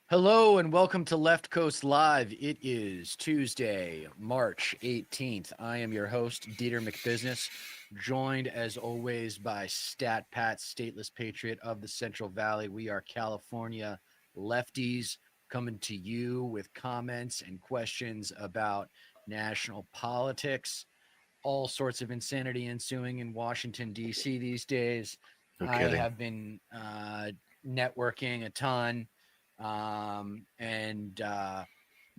Hello and welcome to Left Coast Live. It is Tuesday, March 18th. I am your host, Dieter McBusiness, joined as always by Stat Pat, stateless patriot of the Central Valley. We are California lefties coming to you with comments and questions about national politics, all sorts of insanity ensuing in Washington, D.C. these days. No I kidding. have been networking a ton. And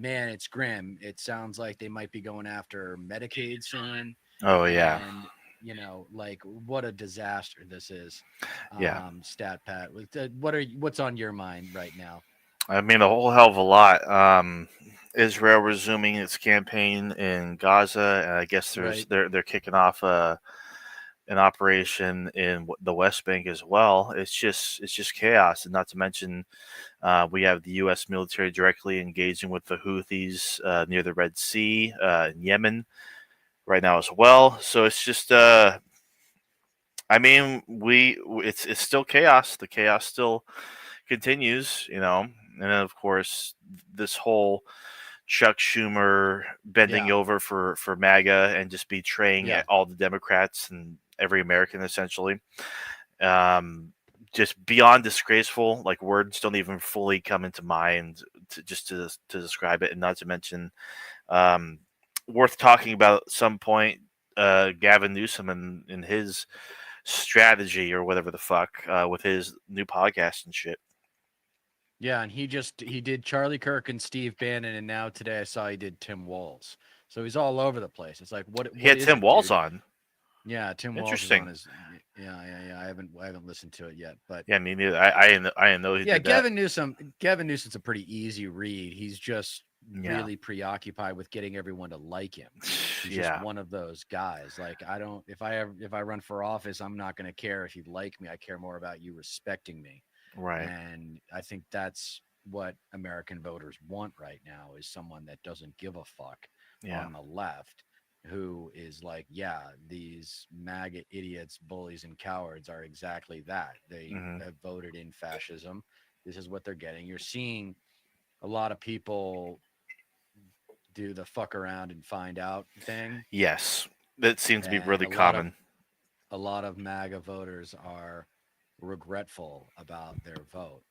Man, it's grim. It sounds like they might be going after Medicaid soon. Oh yeah, And, like what a disaster this is. yeah. Stat Pat, what's on your mind right now? I mean, a whole hell of a lot. Israel resuming its campaign in Gaza, and I guess Right. they're kicking off an operation in the West Bank as well. It's just chaos, and not to mention we have the U.S. military directly engaging with the Houthis near the Red Sea in Yemen right now as well. So it's just I mean, it's still chaos. The chaos still continues, and then of course this whole Chuck Schumer bending Yeah. over for MAGA and just betraying Yeah. all the Democrats and every American essentially. Um, just beyond disgraceful. Like words don't even fully come into mind to describe it, and not to mention um, worth talking about at some point. Gavin Newsom and his strategy or whatever the fuck with his new podcast and shit. Yeah, and he did Charlie Kirk and Steve Bannon, and now today I saw he did Tim Walz. So he's all over the place. It's like, He what had is Tim it, Walz dude? on. Yeah, Tim Walz is on Interesting. his. Yeah. I haven't listened to it yet, but Yeah, me neither. I didn't know he yeah, did that. Gavin Newsom's a pretty easy read. He's just Yeah. really preoccupied with getting everyone to like him. He's just Yeah. one of those guys. Like I don't if I run for office, I'm not going to care if you like me. I care more about you respecting me. Right. And I think that's what American voters want right now is someone that doesn't give a fuck Yeah. on the left who is like, yeah, these MAGA idiots, bullies, and cowards are exactly that. They Hmm. have voted in fascism. This is what they're getting. You're seeing a lot of people do the fuck around and find out thing. Yes. That seems to be And really common. a lot of MAGA voters are regretful about their vote.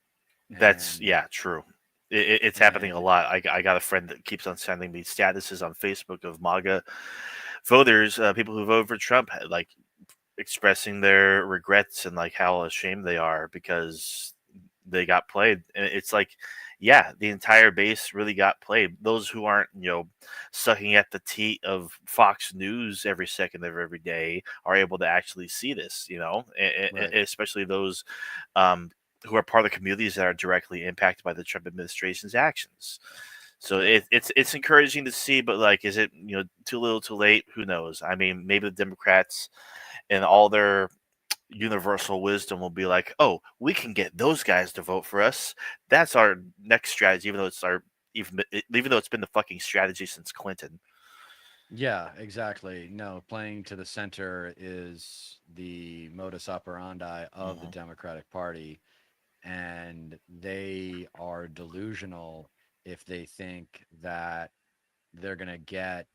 That's And yeah, true. It's happening a and lot. I got a friend that keeps on sending me statuses on Facebook of MAGA voters, people who voted for Trump, like expressing their regrets and like how ashamed they are because they got played. And it's like, yeah, the entire base really got played. Those who aren't, sucking at the teat of Fox News every second of every day are able to actually see this, right. especially those um, who are part of the communities that are directly impacted by the Trump administration's actions. So Yeah. it's encouraging to see, but like, is it too little, too late? Who knows? I mean, maybe the Democrats and all their universal wisdom will be like, oh, we can get those guys to vote for us. That's our next strategy, even though it's been the fucking strategy since Clinton. Yeah, exactly. No, playing to the center is the modus operandi of the Hmm. Democratic Party, and they are delusional if they think that they're going to get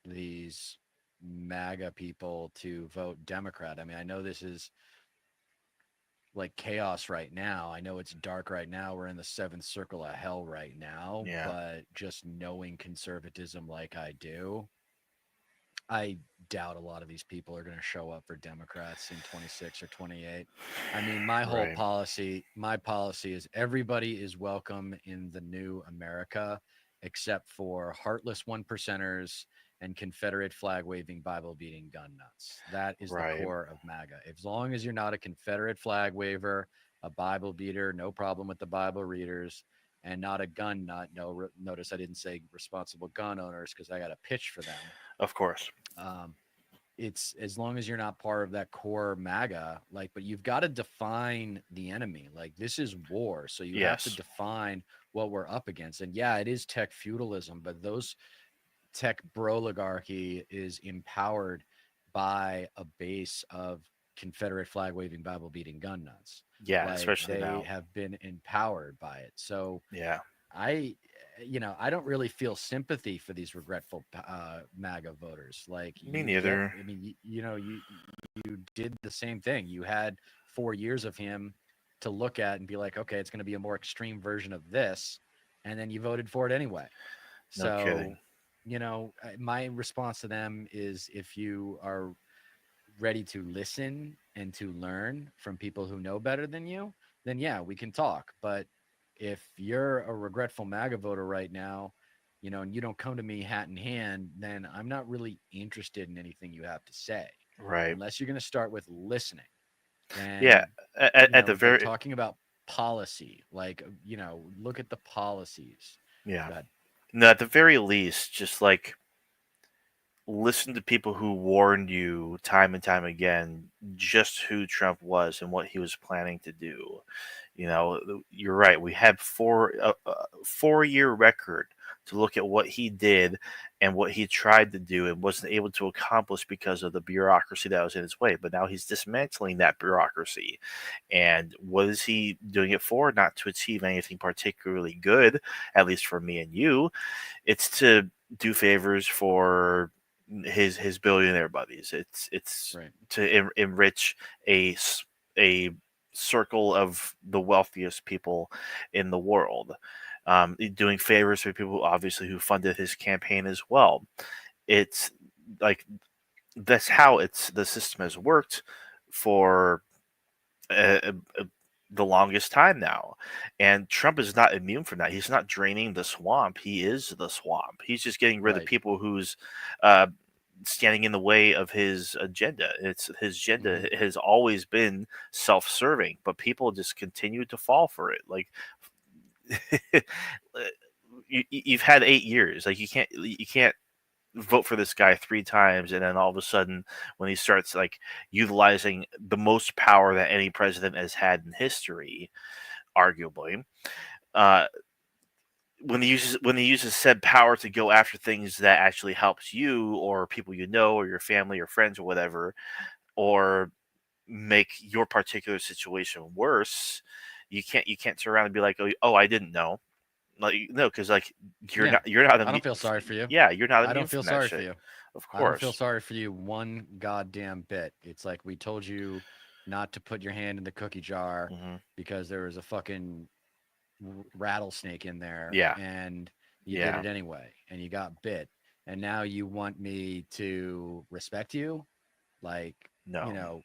these MAGA people to vote Democrat. I mean, I know this is like chaos right now. I know it's dark right now. We're in the seventh circle of hell right now, Yeah. but just knowing conservatism like I do, I doubt a lot of these people are going to show up for Democrats in 26 or 28. I mean, Right. my policy is everybody is welcome in the new America except for heartless one percenters and Confederate flag waving, Bible beating gun nuts. That is the Right. core of MAGA. As long as you're not a Confederate flag waver, a Bible beater, no problem with the Bible readers, and not a gun nut. No, notice I didn't say responsible gun owners because I got a pitch for them. Of course. um, it's as long as you're not part of that core MAGA, like, but you've got to define the enemy. Like, this is war. So you have to Yes. define what we're up against. And yeah, it is tech feudalism, but those tech broligarchy is empowered by a base of Confederate flag waving, Bible beating gun nuts. Yeah, Like especially they now. have been empowered by it. So Yeah, I, I don't really feel sympathy for these regretful MAGA voters. Like me you get, neither. I mean, you did the same thing. You had 4 years of him to look at and be like, okay, it's going to be a more extreme version of this, and then you voted for it anyway. No So, kidding. my response to them is if you are ready to listen and to learn from people who know better than you, then yeah, we can talk. But if you're a regretful MAGA voter right now, and you don't come to me hat in hand, then I'm not really interested in anything you have to say, Right. unless you're going to start with listening Yeah. and, At the very talking about policy. Like, look at the policies. yeah. Go ahead. No, at the very least, just like listen to people who warned you time and time again just who Trump was and what he was planning to do. You're right. We had 4 year record to look at what he did and what he tried to do and wasn't able to accomplish because of the bureaucracy that was in his way. But now he's dismantling that bureaucracy. And what is he doing it for? Not to achieve anything particularly good, at least for me and you. It's to do favors for his billionaire buddies. It's Right. to enrich a circle of the wealthiest people in the world. Doing favors for people obviously who funded his campaign as well. It's like that's how the system has worked for uh, uh, the longest time now. And Trump is not immune from that. He's not draining the swamp. He is the swamp. He's just getting rid of Right. people who's uh, standing in the way of his agenda. It's his Mm-hmm. agenda has always been self-serving, but people just continue to fall for it. Like you've had 8 years. Like you can't vote for this guy 3 times and then all of a sudden when he starts like utilizing the most power that any president has had in history arguably uh when he uses said power to go after things that actually helps you or people you know or your family or friends or whatever or make your particular situation worse, you can't turn around and be like, oh, I didn't know. Like, no, because like Yeah. you're not I don't immune. feel sorry for you. Yeah, you're not I don't immune feel from that sorry for shit. you. Of I don't feel course. sorry for you one goddamn bit. It's like we told you not to put your hand in the cookie jar Hmm. because there was a fucking rattlesnake in there Yeah. and you did Yeah. it anyway and you got bit. And now you want me to respect you? Like, you No. know,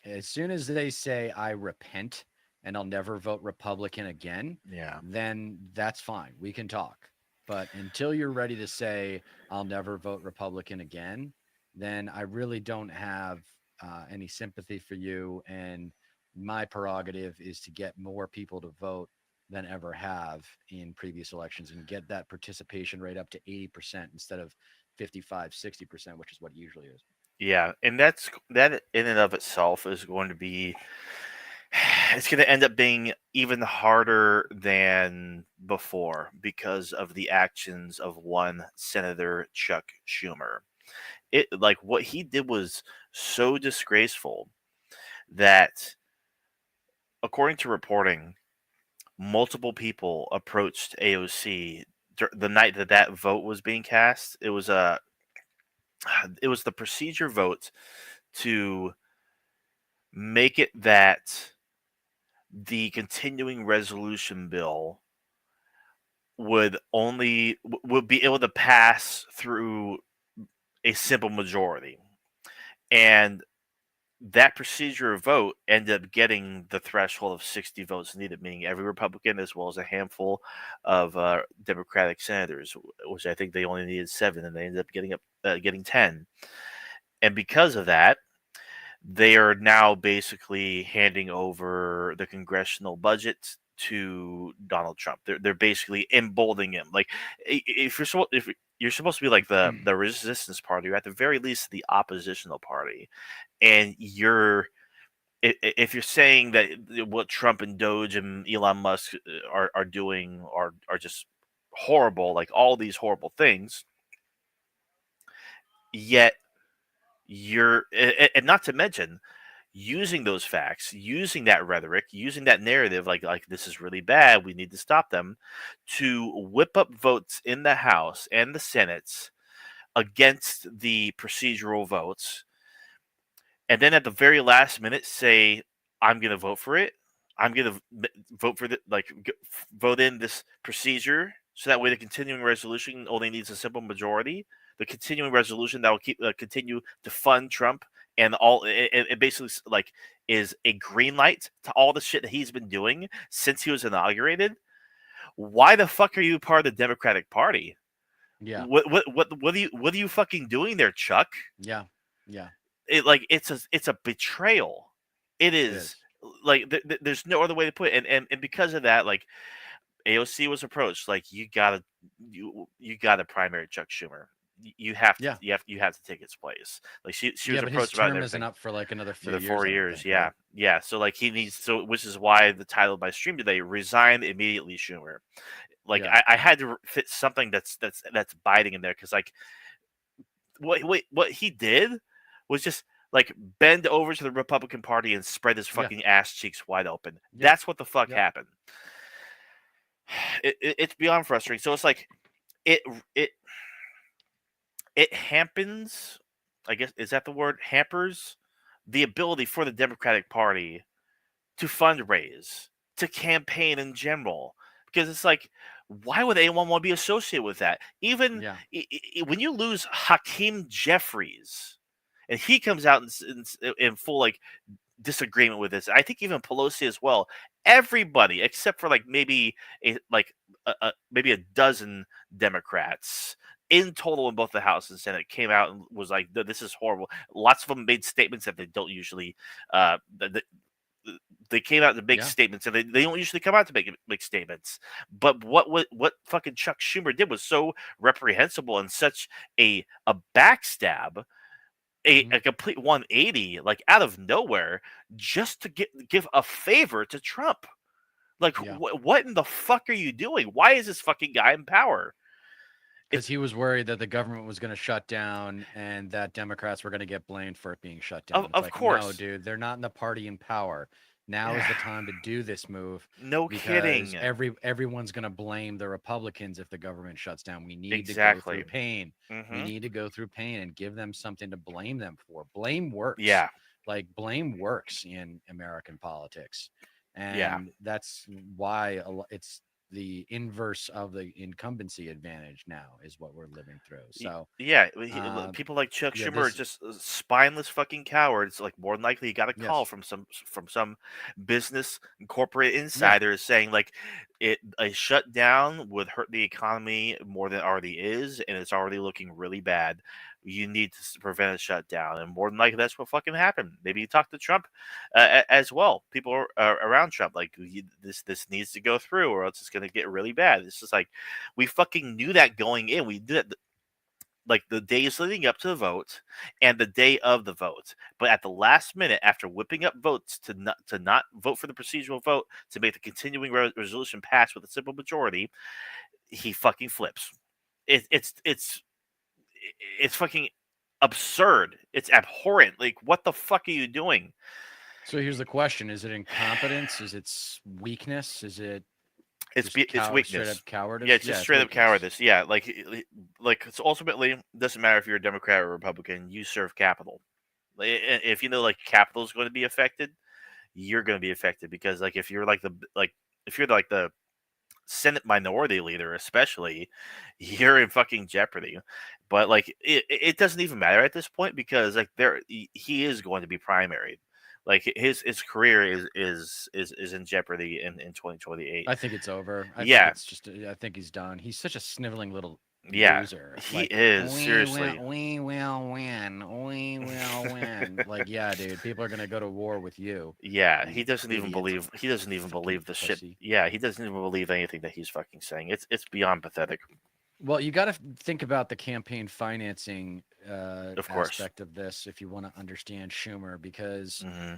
as soon as they say I repent and I'll never vote Republican again, Yeah. then that's fine. We can talk. But until you're ready to say I'll never vote Republican again, then I really don't have any sympathy for you. And my prerogative is to get more people to vote than ever have in previous elections and get that participation rate up to 80% instead of 55, 60%, which is what it usually is. Yeah. And that in and of itself is going to be it's going to end up being even harder than before because of the actions of one Senator Chuck Schumer. It like what he did was so disgraceful that according to reporting multiple people approached AOC the night that that vote was being cast. It was the procedure vote to make it that the continuing resolution bill would be able to pass through a simple majority. And that procedure vote ended up getting the threshold of 60 votes needed, meaning every Republican as well as a handful of Democratic senators, which I think they only needed 7, and they ended up getting 10. And because of that, they are now basically handing over the congressional budget to Donald Trump. They're basically emboldening him. Like if you're supposed to be like the resistance party, or at the very least the oppositional party, and if you're saying that what Trump and Doge and Elon Musk are doing are just horrible, like all these horrible things, yet and not to mention using those facts, using that rhetoric, using that narrative, like this is really bad, we need to stop them, to whip up votes in the House and the Senate against the procedural votes, and then at the very last minute say, "I'm going to vote for it. I'm going to vote for vote in this procedure, so that way the continuing resolution only needs a simple majority. The continuing resolution that will keep continue to fund Trump and all it basically is a green light to all the shit that he's been doing since he was inaugurated. Why the fuck are you part of the Democratic Party? Yeah. What are you fucking doing there, Chuck? Yeah. Yeah. It's a betrayal. It It is. is. There's no other way to put it, and because of that, like AOC was approached, like you gotta primary Chuck Schumer. You have to Yeah. take its place. Like she Yeah, was but his approached about it and term isn't everything up for like another for few the years, four I don't years. think, right? Yeah. So like he needs which is why the title of my stream today: Resign immediately, Schumer. Like Yeah. I had to fit something that's biting in there, because like what he did was just like bend over to the Republican Party and spread his Yeah. fucking ass cheeks wide open. Yeah. That's what the fuck Yep. happened. It's beyond frustrating. So it's like it it it hampens. I guess is that the word? Hampers the ability for the Democratic Party to fundraise, to campaign in general, because it's like, why would anyone want to be associated with that? Even Yeah. when you lose Hakeem Jeffries, and he comes out in full like disagreement with this. I think even Pelosi as well. Everybody except for like maybe maybe a dozen Democrats in total in both the House and Senate came out and was like, "This is horrible." Lots of them made statements that they don't usually. They came out to make Yeah. statements, and they don't usually come out to make statements. But what fucking Chuck Schumer did was so reprehensible and such a backstab, Hmm. a complete 180, like out of nowhere, just to give a favor to Trump. Like, Yeah. what in the fuck are you doing? Why is this fucking guy in power? Because It's he was worried that the government was going to shut down and that Democrats were going to get blamed for it being shut down. It's of like, no, course. dude, they're not in the party in power. Now is the time to do this move No because kidding. everyone's going to blame the Republicans if the government shuts down. We need to go through Exactly. pain. We Hmm. need to go through pain and give them something to blame them for. Blame works. Yeah. Like blame works in American politics. Yeah. And that's why it's the inverse of the incumbency advantage now is what we're living through. So, Yeah, um, people like Chuck yeah, Schumer are this, just spineless fucking cowards. Like, more than likely, he got a call yes, from some business corporate yeah. insider saying like a shutdown would hurt the economy more than it already is, and it's already looking really bad. You need to prevent a shutdown, and more than likely, that's what fucking happened. Maybe he talked to Trump as well. People around Trump, like, this needs to go through, or else it's going to get really bad. It's just like we fucking knew that going in. We did it like the days leading up to the vote and the day of the vote. But at the last minute, after whipping up votes to not vote for the procedural vote to make the continuing resolution pass with a simple majority, he fucking flips. It, it's fucking absurd. It's abhorrent. Like, what the fuck are you doing? So here's the question: is it incompetence? Is it weakness? Is it just It's straight up weakness. Yeah, cowardice? it's just Yeah, it's straight up weakness. cowardice. Yeah, like it's ultimately doesn't matter if you're a Democrat or Republican. You serve capital. If you know like capital is going to be affected, you're going to be affected, because like if you're like the Senate minority leader, especially, you're in fucking jeopardy. But like it doesn't even matter at this point, because like he is going to be primaried. Like his career is in jeopardy in 2028. I think it's over. I think Yeah, it's just. I think he's done. He's such a sniveling little yeah, loser. he Like is seriously. we will win. We will win. Like yeah, dude. People are gonna go to war with you. Yeah, You idiot. he doesn't even Fucking believe the shit. pussy. Yeah, he doesn't even believe anything that he's fucking saying. It's beyond pathetic. Well, you got to think about the campaign financing Of course. aspect of this if you want to understand Schumer, because Hmm.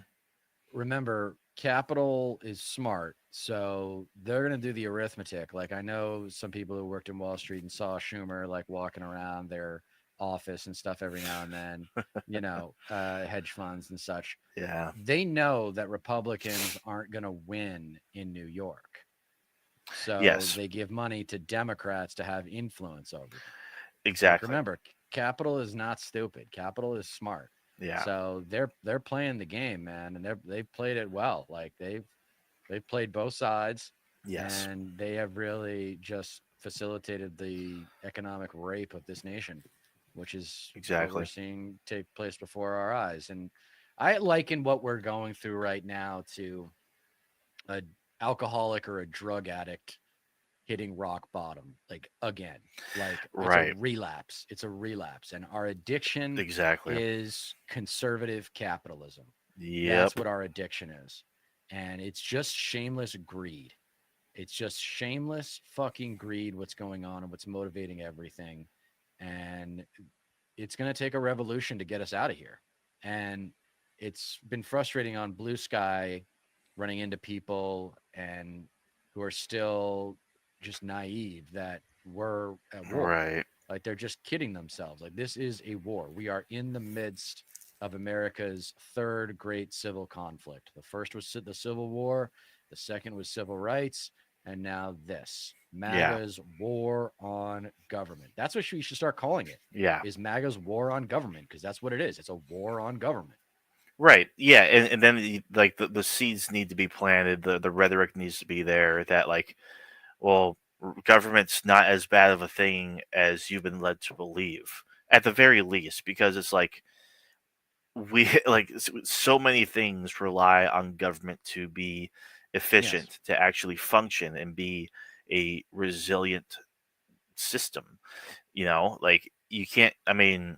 remember, capital is smart. So they're going to do the arithmetic. Like, I know some people who worked in Wall Street and saw Schumer like walking around their office and stuff every now and then, hedge funds and such. Yeah. They know that Republicans aren't going to win in New York. So Yes. they give money to Democrats to have influence over them. Like, Exactly. remember, capital is not stupid. Capital is smart. Yeah. So they're playing the game, man, and they've played it well. Like they've played both sides, Yes. and they have really just facilitated the economic rape of this nation, which is what we're Exactly. seeing take place before our eyes. And I liken what we're going through right now to a alcoholic or a drug addict hitting rock bottom, like again. Like Right. it's a relapse, and our addiction Exactly. is conservative capitalism. That's Yep. what our addiction is. And it's just shameless greed. It's just shameless fucking greed, what's going on and what's motivating everything. And it's going to take a revolution to get us out of here. And it's been frustrating on Blue Sky running into people and who are still just naive that we're at war. Right. Like they're just kidding themselves. Like this is a war. We are in the midst of America's third great civil conflict. The first was the Civil War, the second was civil rights, and now this Yeah. MAGA's war on government. That's what we should start calling it. Yeah. Is MAGA's war on government, because that's what it is. It's a war on government. Right. Yeah. And then like the seeds need to be planted. The rhetoric needs to be there that like, well, government's not as bad of a thing as you've been led to believe, at the very least, because it's like we like so many things rely on government to be Yes. efficient, to actually function and be a resilient system. Like you can't. I mean,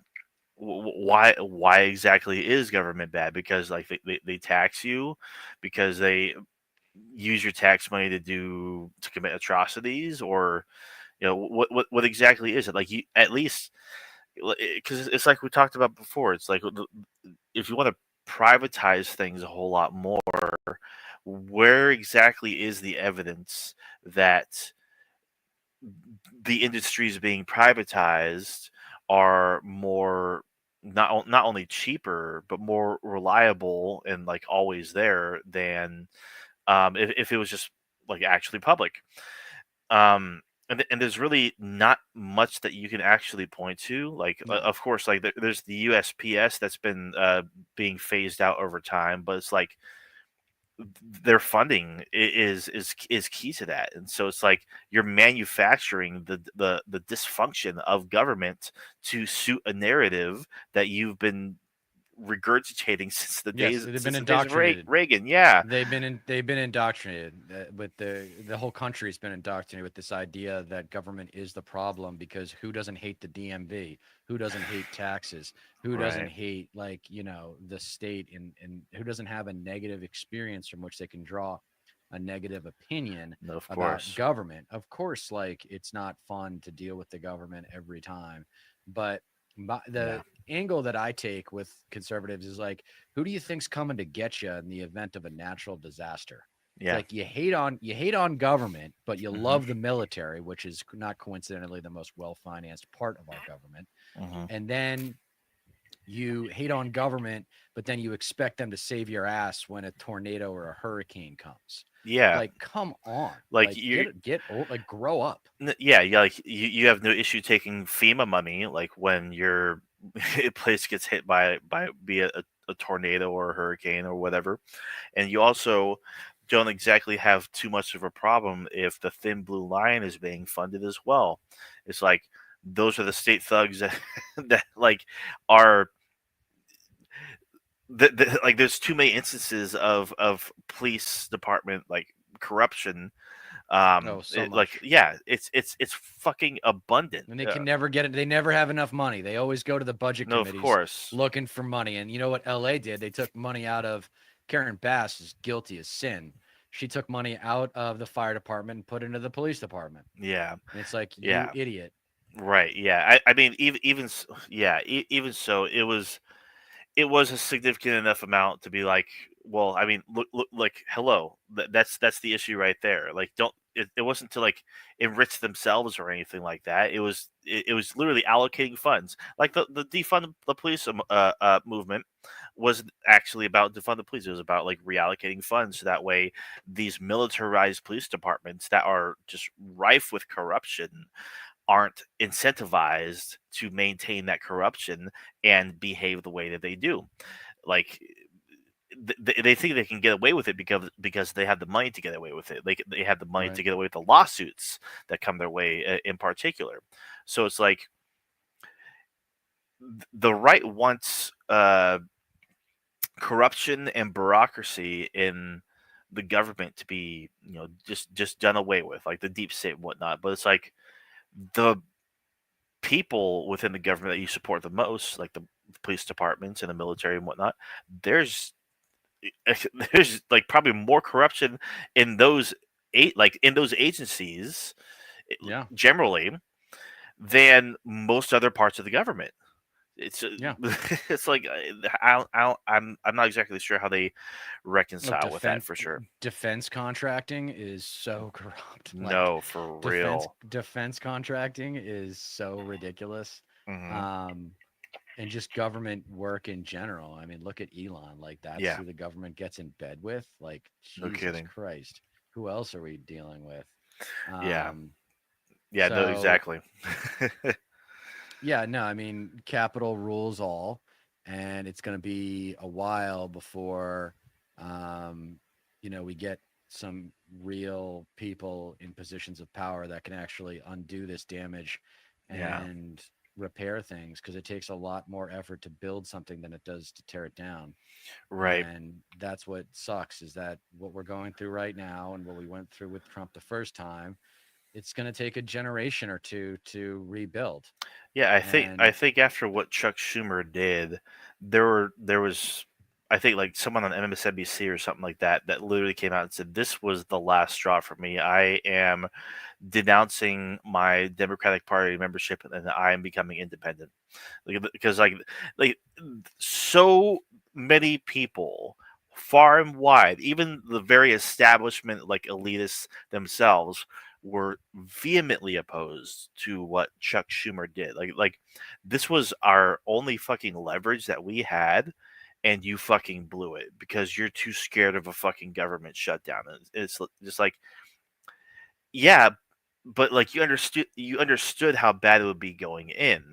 why exactly is government bad? Because like they tax you, because they use your tax money to commit atrocities, or what exactly is it? Like you at least, because it's like we talked about before. It's like if you want to privatize things a whole lot more, where exactly is the evidence that the industries being privatized are more, not only cheaper but more reliable and like always there than if it was just like actually public. And there's really not much that you can actually point to. Like, No. of course, like there's the USPS that's been being phased out over time, but it's like their funding is key to that. And so it's like you're manufacturing the dysfunction of government to suit a narrative that you've been regurgitating Yes, they've been since the days of indoctrinated. Reagan. Yeah. They've been indoctrinated with the whole country's been indoctrinated with this idea that government is the problem, because who doesn't hate the DMV? Who doesn't hate taxes? Who doesn't Right. hate, like, the state, and who doesn't have a negative experience from which they can draw a negative opinion No, of about course. government? Of course, like, it's not fun to deal with the government every time, but Yeah. the angle that I take with conservatives is like, who do you think's coming to get you in the event of a natural disaster? It's Yeah. like you hate on government, but you Hmm. love the military, which is not coincidentally the most well-financed part of our government. Hmm. And then you hate on government, but then you expect them to save your ass when a tornado or a hurricane comes. Yeah. Like, come on. Like Like, you. get old, like, grow up. Yeah, yeah, like you have no issue taking FEMA money, like when your place gets hit by be it a tornado or a hurricane or whatever, and you also don't exactly have too much of a problem if the thin blue line is being funded as well. It's like those are the state thugs that, that like are like there's too many instances of police department like corruption. Oh, so Like much. yeah, it's fucking abundant. And they can never get it. They never have enough money. They always go to the budget No, of committees course. looking for money. And you know what LA did? They took money out of Karen Bass, is guilty as sin. She took money out of the fire department and put into the police department. Yeah, And it's like, you yeah, idiot. right. Yeah, I mean, yeah, even so, it was a significant enough amount to be like, well, I mean, look like hello, that's the issue right there. Like, don't it wasn't to like enrich themselves or anything like that. It was literally allocating funds. Like the defund the police movement was actually about defund the police. It was about like reallocating funds so that way these militarized police departments that are just rife with corruption aren't incentivized to maintain that corruption and behave the way that they do. Like they think they can get away with it because they have the money to get away with it. They have the money Right. to get away with the lawsuits that come their way in particular. So it's like the right wants corruption and bureaucracy in the government to be just done away with, like the deep state and whatnot. But it's like the people within the government that you support the most, like the police departments and the military and whatnot, there's there's like probably more corruption in those in those agencies Yeah. generally than most other parts of the government. It's Yeah. it's like I'm not exactly sure how they Oh, reconcile with that for sure. defense contracting is so corrupt. Like No, for real. defense contracting is so ridiculous. Hmm. Um, and just government work in general. I mean, look at Elon. Like that's Yeah, who the government gets in bed with. Like no Jesus kidding. Christ, who else are we dealing with? Yeah, Um, yeah, no, so exactly. yeah, no, I mean, capital rules all, and it's going to be a while before, um, we get some real people in positions of power that can actually undo this damage Yeah, and repair things because it takes a lot more effort to build something than it does to tear it down. right. And that's what sucks is that what we're going through right now and what we went through with Trump the first time, it's going to take a generation or two to rebuild. Yeah, I And think after what Chuck Schumer did, there was I think like someone on MSNBC or something like that that literally came out and said this was the last straw for me. I am denouncing my Democratic Party membership and I am becoming independent. Because like so many people far and wide, even the very establishment like elitists themselves were vehemently opposed to what Chuck Schumer did. Like this was our only fucking leverage that we had and you fucking blew it because you're too scared of a fucking government shutdown. It's just like yeah, but like you understood how bad it would be going in.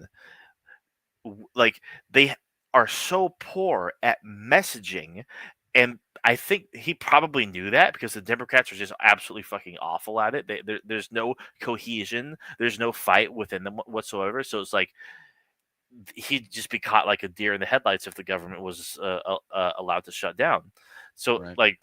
Like they are so poor at messaging, and I think he probably knew that because the Democrats are just absolutely fucking awful at it. There's no cohesion, there's no fight within them whatsoever. So it's like he'd just be caught like a deer in the headlights if the government was allowed to shut down. So right. like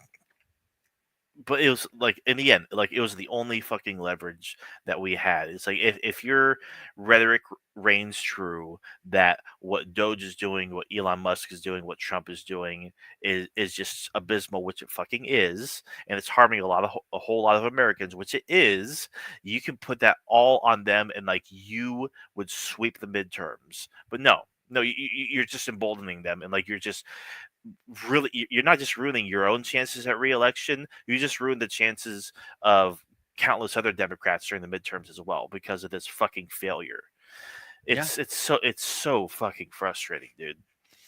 but it was like in the end, like it was the only fucking leverage that we had. It's like if your rhetoric reigns true that what Doge is doing, what Elon Musk is doing, what Trump is doing is just abysmal, which it fucking is, and it's harming a whole lot of Americans, which it is. You can put that all on them, and like you would sweep the midterms, but no. No, you're just emboldening them, and like you're just really you're not just ruining your own chances at reelection, you just ruined the chances of countless other Democrats during the midterms as well because of this fucking failure. Yeah. It's so fucking frustrating, dude.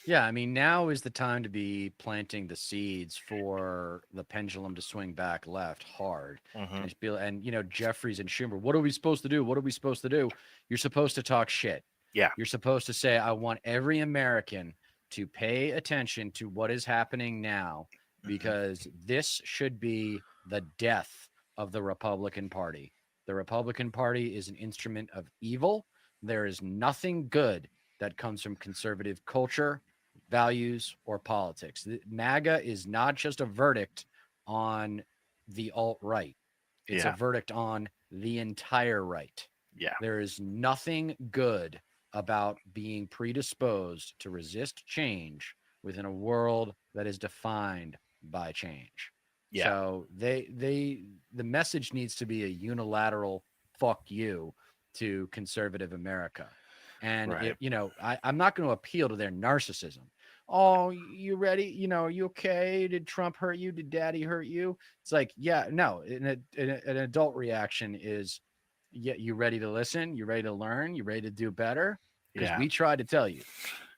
Yeah. I mean, now is the time to be planting the seeds for the pendulum to swing back left hard. Hmm. And Jeffries and Schumer, what are we supposed to do? What are we supposed to do? You're supposed to talk shit. Yeah. You're supposed to say, I want every American to pay attention to what is happening now Hmm. because this should be the death of the Republican Party. The Republican Party is an instrument of evil. There is nothing good that comes from conservative culture, values, or politics. MAGA is not just a verdict on the alt right, it's a Yeah. verdict on the entire right. Yeah. There is nothing good about being predisposed to resist change within a world that is defined by change. Yeah. So the message needs to be a unilateral fuck you to conservative America. And Right. I'm not going to appeal to their narcissism. oh, you ready? You okay? Did Trump hurt you? Did Daddy hurt you? It's like, yeah, no. An adult reaction is, yeah, you ready to listen? You ready to learn? You ready to do better? Because Yeah, we tried to tell you.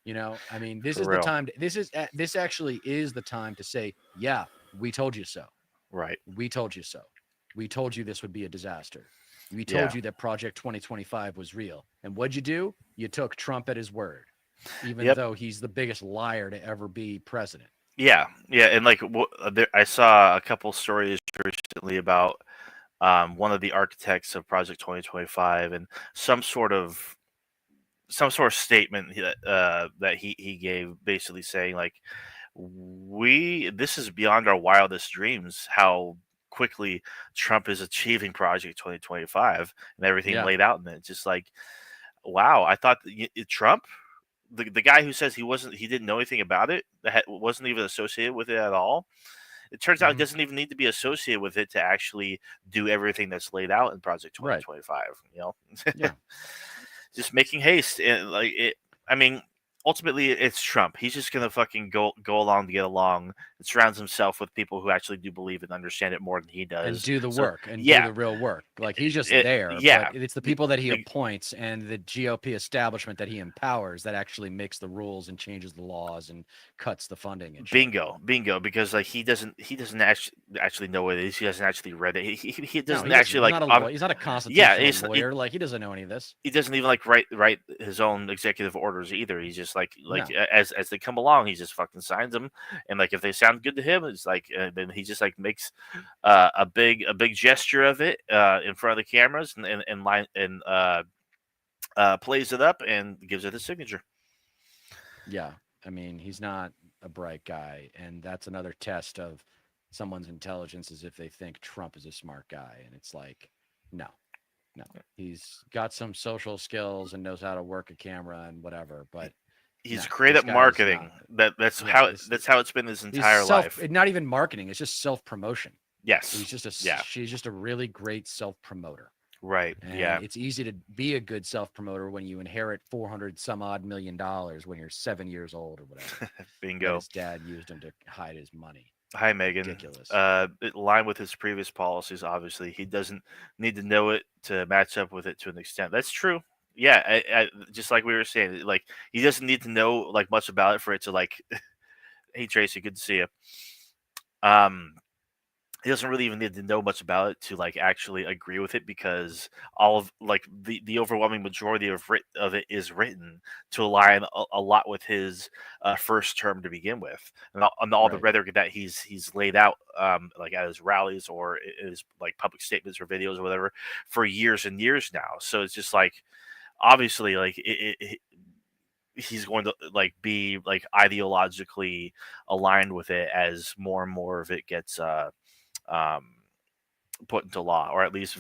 I mean, this for is the real. time. This actually is the time to say, yeah, we told you so. Right. We told you so. We told you this would be a disaster. We told Yeah. you that Project 2025 was real. And what'd you do? You took Trump at his word, even Yep. though he's the biggest liar to ever be president. Yeah. Yeah. And like, I saw a couple stories recently about one of the architects of Project 2025 and some sort of some sort of statement that he gave, basically saying like, we this is beyond our wildest dreams how quickly Trump is achieving Project 2025 and everything Yeah. laid out in it. Just like, wow, I thought Trump, the guy who says he didn't know anything about it, that wasn't even associated with it at all. It turns out it Hmm. doesn't even need to be associated with it to actually do everything that's laid out in Project Right. 2025. Yeah. Just making haste and like it. I mean, ultimately, it's Trump. He's just gonna fucking go along to get along. And surrounds himself with people who actually do believe and understand it more than he And does. do the So work and do yeah, the real work. Like he's just there, but yeah, it's the the, people that he the appoints and the GOP establishment that he empowers that actually makes the rules and changes the laws and cuts the funding and shit. bingo. Because like he doesn't actually know what it is. He hasn't actually read it. He No, doesn't he doesn't. actually He's like. not a lawyer. He's not a Yeah, constitutional lawyer. Like he doesn't know any of this. he doesn't even like write his own executive orders either. He's just like No. as they come along, he just fucking signs them, and like if they sound good to him, it's like then he just like makes a big gesture of it in front of the cameras and line and plays it up and gives it a signature. Yeah. I mean, he's not a bright guy. And that's another test of someone's intelligence is if they think Trump is a smart guy. And it's like, no, no. He's got some social skills and knows how to work a camera and whatever. But no, He's great this at guy is not. marketing. That's Yeah. how This, that's how it's been his he's entire life. not even marketing. It's just self promotion. Yes. Yeah. She's just a really great self promoter. Right. And Yeah. it's easy to be a good self promoter when you inherit 400 some odd $1 million when you're 7 years old or whatever that Bingo. his dad used him to hide his money. Hi, Megan. Ridiculous. In line with his previous policies, obviously, he doesn't need to know it to match up with it to an extent. That's true. Yeah, just like we were saying, like he doesn't need to know like much about it for it to like. Hey, Tracy, good to see you. Um, he doesn't really even need to know much about it to like actually agree with it because all of like the overwhelming majority of it is written to align a lot with his first term to begin with, and all the Right. rhetoric that he's laid out like at his rallies or his like public statements or videos or whatever for years and years now. So it's just like obviously like he's going to like be like ideologically aligned with it as more and more of it gets um, put into law, or at least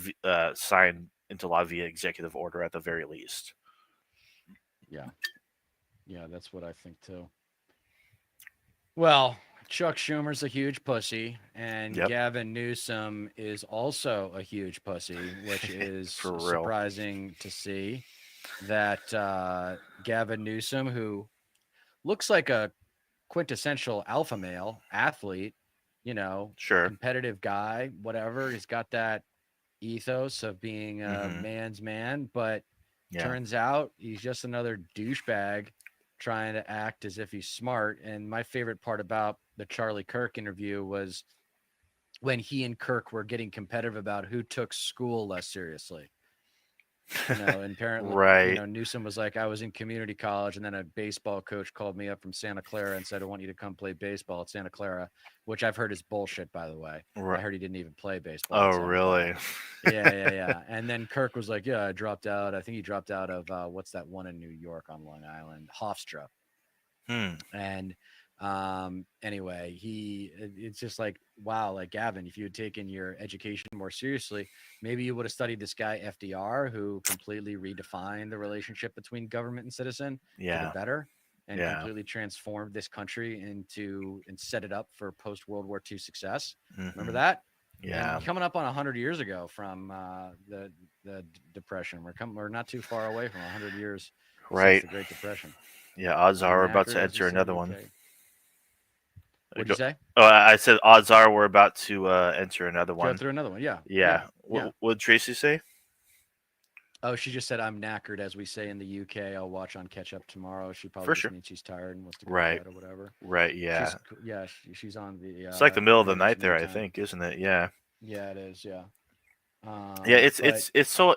signed into law via executive order at the very least. Yeah. Yeah, that's what I think too. Well, Chuck Schumer's a huge pussy, and Yep, Gavin Newsom is also a huge pussy, which is for real. surprising to see that Gavin Newsom, who looks like a quintessential alpha male athlete, Sure. competitive guy, whatever. He's got that ethos of being a Hmm. man's man, but Yeah. turns out he's just another douchebag trying to act as if he's smart. And my favorite part about the Charlie Kirk interview was when he and Kirk were getting competitive about who took school less seriously. And apparently, Right. Newsom was like, I was in community college, and then a baseball coach called me up from Santa Clara and said, I want you to come play baseball at Santa Clara, which I've heard is bullshit, by the way. I Right. heard he didn't even play baseball Oh, at Santa Clara. really? Yeah, yeah, yeah. And then Kirk was like, yeah, I dropped out. I think he dropped out of what's that one in New York on Long Island, Hofstra. Hmm. And anyway, it's just like, wow, like Gavin, if you had taken your education more seriously, maybe you would have studied this guy FDR, who completely redefined the relationship between government and citizen for the Yeah. better and Yeah. completely transformed this country and set it up for post World War II success. Remember Hmm. that? And Yeah. coming up on 100 years ago from the depression, we're not too far away from 100 years since Right. the Great Depression. Yeah. Odds are I'm we're about to knackered, as we enter say in another the one. UK. What'd you say? Oh, I said odds are we're about to enter another Go one. through another one. Yeah, Yeah. yeah, yeah. What did Tracy say? Oh, she just said I'm knackered, as we say in the UK. I'll watch on catch up tomorrow. She probably For just sure. means she's tired and wants to go to Right. bed or whatever. Right. Yeah. Yeah, she's on the It's like the middle of the Greenwich night there, Mean I Time. think, isn't it? Yeah. Yeah, it is. Yeah. Yeah. But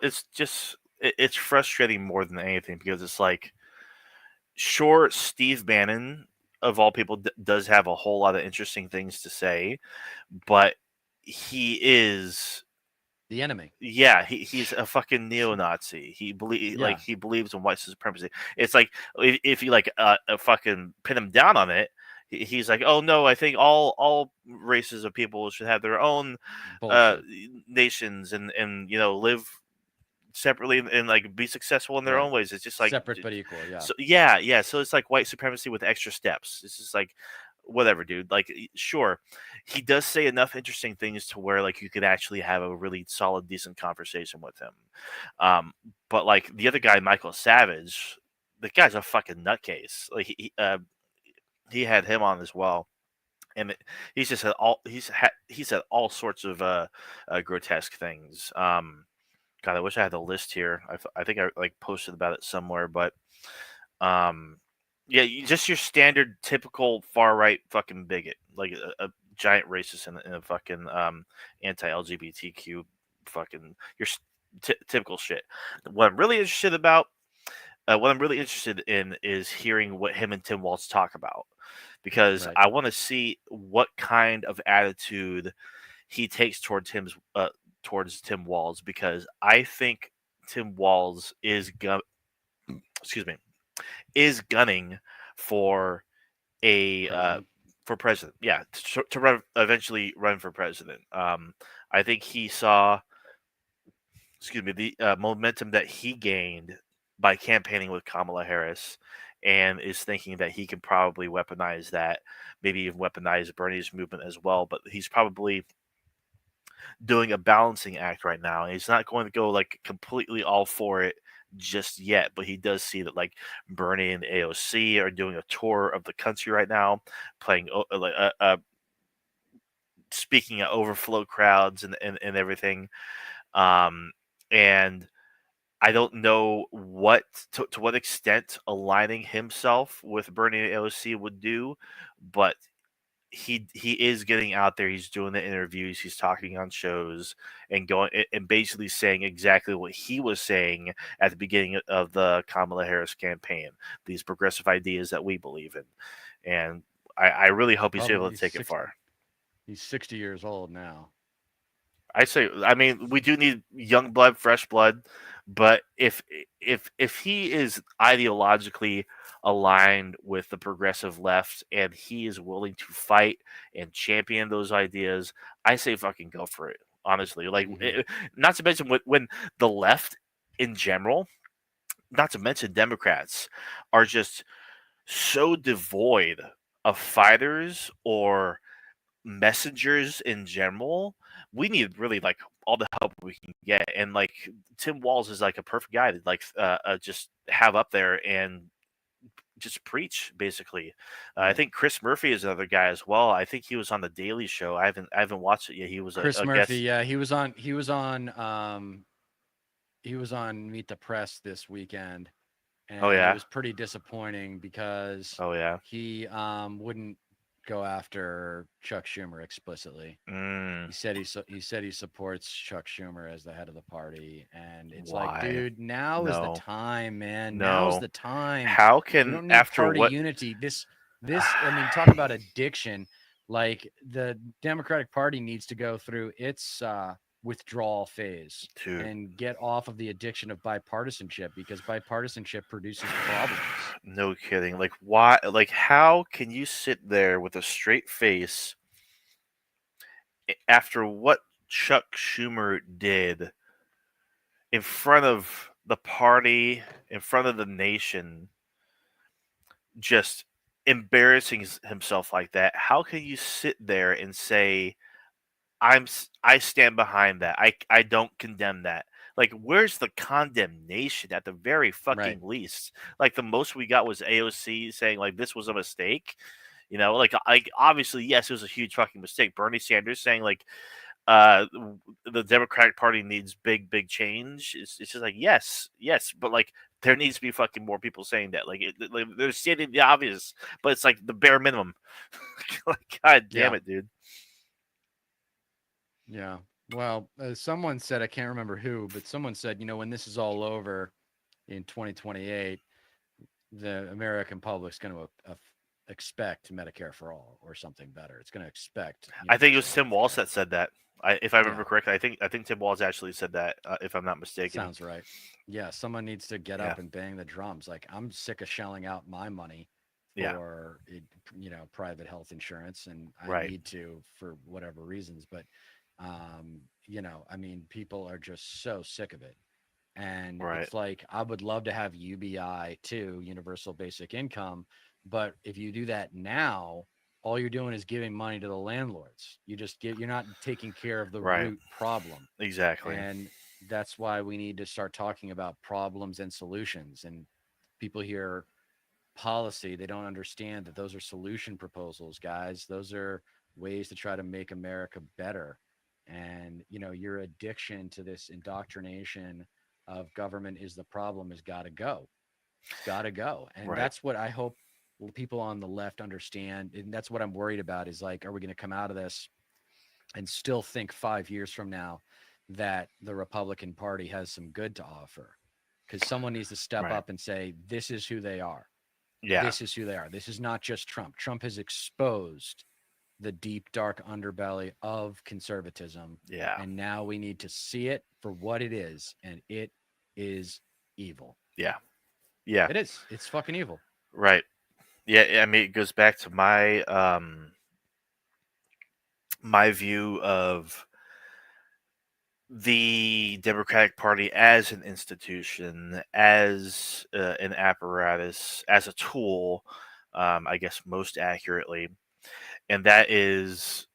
It's just it's frustrating more than anything because it's like sure Steve Bannon of all people does have a whole lot of interesting things to say, but he is the enemy. yeah, he's a fucking neo-Nazi. Yeah, He believes in white supremacy. It's like if you like fucking pin him down on it, he's like, oh no, I think all races of people should have their own uh bullshit. nations and live separately and like be successful in their Right. own ways. It's just like Separate but equal. Yeah. so yeah. So it's like white supremacy with extra steps. It's just like whatever, dude. Like sure, he does say enough interesting things to where like you could actually have a really solid, decent conversation with him. Um, but like the other guy, Michael Savage, the guy's a fucking nutcase. Like he had him on as well. And he's just he said all sorts of grotesque things. God, I wish I had the list here. I think I like posted about it somewhere, but um, yeah, just your standard typical far right fucking bigot, like a giant racist and a fucking anti LGBTQ fucking typical shit. What I'm really interested about, what I'm really interested in is hearing what him and Tim Walz talk about, because Right. I want to see what kind of attitude he takes towards Tim Walz, because I think Tim Walz excuse me is gunning for a President. for president. Yeah, to eventually run for president. I think he saw, excuse me, the momentum that he gained by campaigning with Kamala Harris, and is thinking that he can probably weaponize that, maybe even weaponize Bernie's movement as well. But he's probably doing a balancing act right now. And he's not going to go like completely all for it just yet, but he does see that like Bernie and AOC are doing a tour of the country right now, playing speaking at overflow crowds and everything. Um, and I don't know to what extent aligning himself with Bernie and AOC would do, but he is getting out there. He's doing the interviews. He's talking on shows and going and basically saying exactly what he was saying at the beginning of the Kamala Harris campaign. These progressive ideas that we believe in, and I really hope he's Problem able to he's take it 60. far. He's 60 years old now. I mean, we do need young blood, fresh blood, but if he is ideologically aligned with the progressive left and he is willing to fight and champion those ideas, I say fucking go for it. Honestly, like Hmm. not to mention when the left in general, not to mention Democrats, are just so devoid of fighters or messengers in general. We need really like all the help we can get, and like Tim Walz is like a perfect guy to like just have up there and just preach basically. I Right. think Chris Murphy is another guy as well. I think he was on the Daily Show. I haven't watched it yet. He was Chris a Murphy. guest. Yeah, he was on Meet the Press this weekend, Oh and it yeah. was pretty disappointing because Oh yeah. he wouldn't go after Chuck Schumer explicitly. Mm, He said he supports Chuck Schumer as the head of the party, and it's like, why? dude, now is the No. time, man. Now's No. the time. How We can don't need after party what? unity. This, I mean, talk about addiction. Like the Democratic Party needs to go through its withdrawal phase Dude, and get off of the addiction of bipartisanship, because bipartisanship produces problems. no kidding. Like why? Like how can you sit there with a straight face after what Chuck Schumer did in front of the party, in front of the nation, just embarrassing himself like that? How can you sit there and say I stand behind that. I don't condemn that. Like, where's the condemnation at the very Right. fucking least? Like, the most we got was AOC saying like this was a mistake. Like obviously, yes, it was a huge fucking mistake. Bernie Sanders saying like uh the Democratic Party needs big change. It's just like yes, but like there needs to be fucking more people saying that. Like they're stating the obvious, but it's like the bare minimum. Like, god damn Yeah. it, dude. Yeah. Well, someone said, I can't remember who, but someone said, when this is all over in 2028, the American public's going to expect Medicare for all or something better. It's going to expect I think it was universal Tim health Walz care. that said that. If I remember Yeah. correctly, I think Tim Walz actually said that. If I'm not mistaken. Sounds right. Yeah, someone needs to get Yeah. up and bang the drums. Like, I'm sick of shelling out my money Yeah. for private health insurance, and I Right. need to for whatever reasons. But I mean, people are just so sick of it. And Right. it's like, I would love to have UBI too, universal basic income. But if you do that now, all you're doing is giving money to the landlords. You're not taking care of the Right. root problem. Exactly. And that's why we need to start talking about problems and solutions. And people hear policy, they don't understand that those are solution proposals, guys. Those are ways to try to make America better. And, your addiction to this indoctrination of government is the problem has got to go. It's got to go. And Right. that's what I hope people on the left understand. And that's what I'm worried about is like, are we going to come out of this and still think 5 years from now that the Republican Party has some good to offer? Because someone needs to step Right. up and say, this is who they are. Yeah. This is who they are. This is not just Trump. Trump has exposed the deep, dark underbelly of conservatism. Yeah. And now we need to see it for what it is. And it is evil. Yeah. Yeah. It is. It's fucking evil. Right. Yeah. I mean, it goes back to my view of the Democratic Party as an institution, as an apparatus, as a tool. I guess most accurately, and that is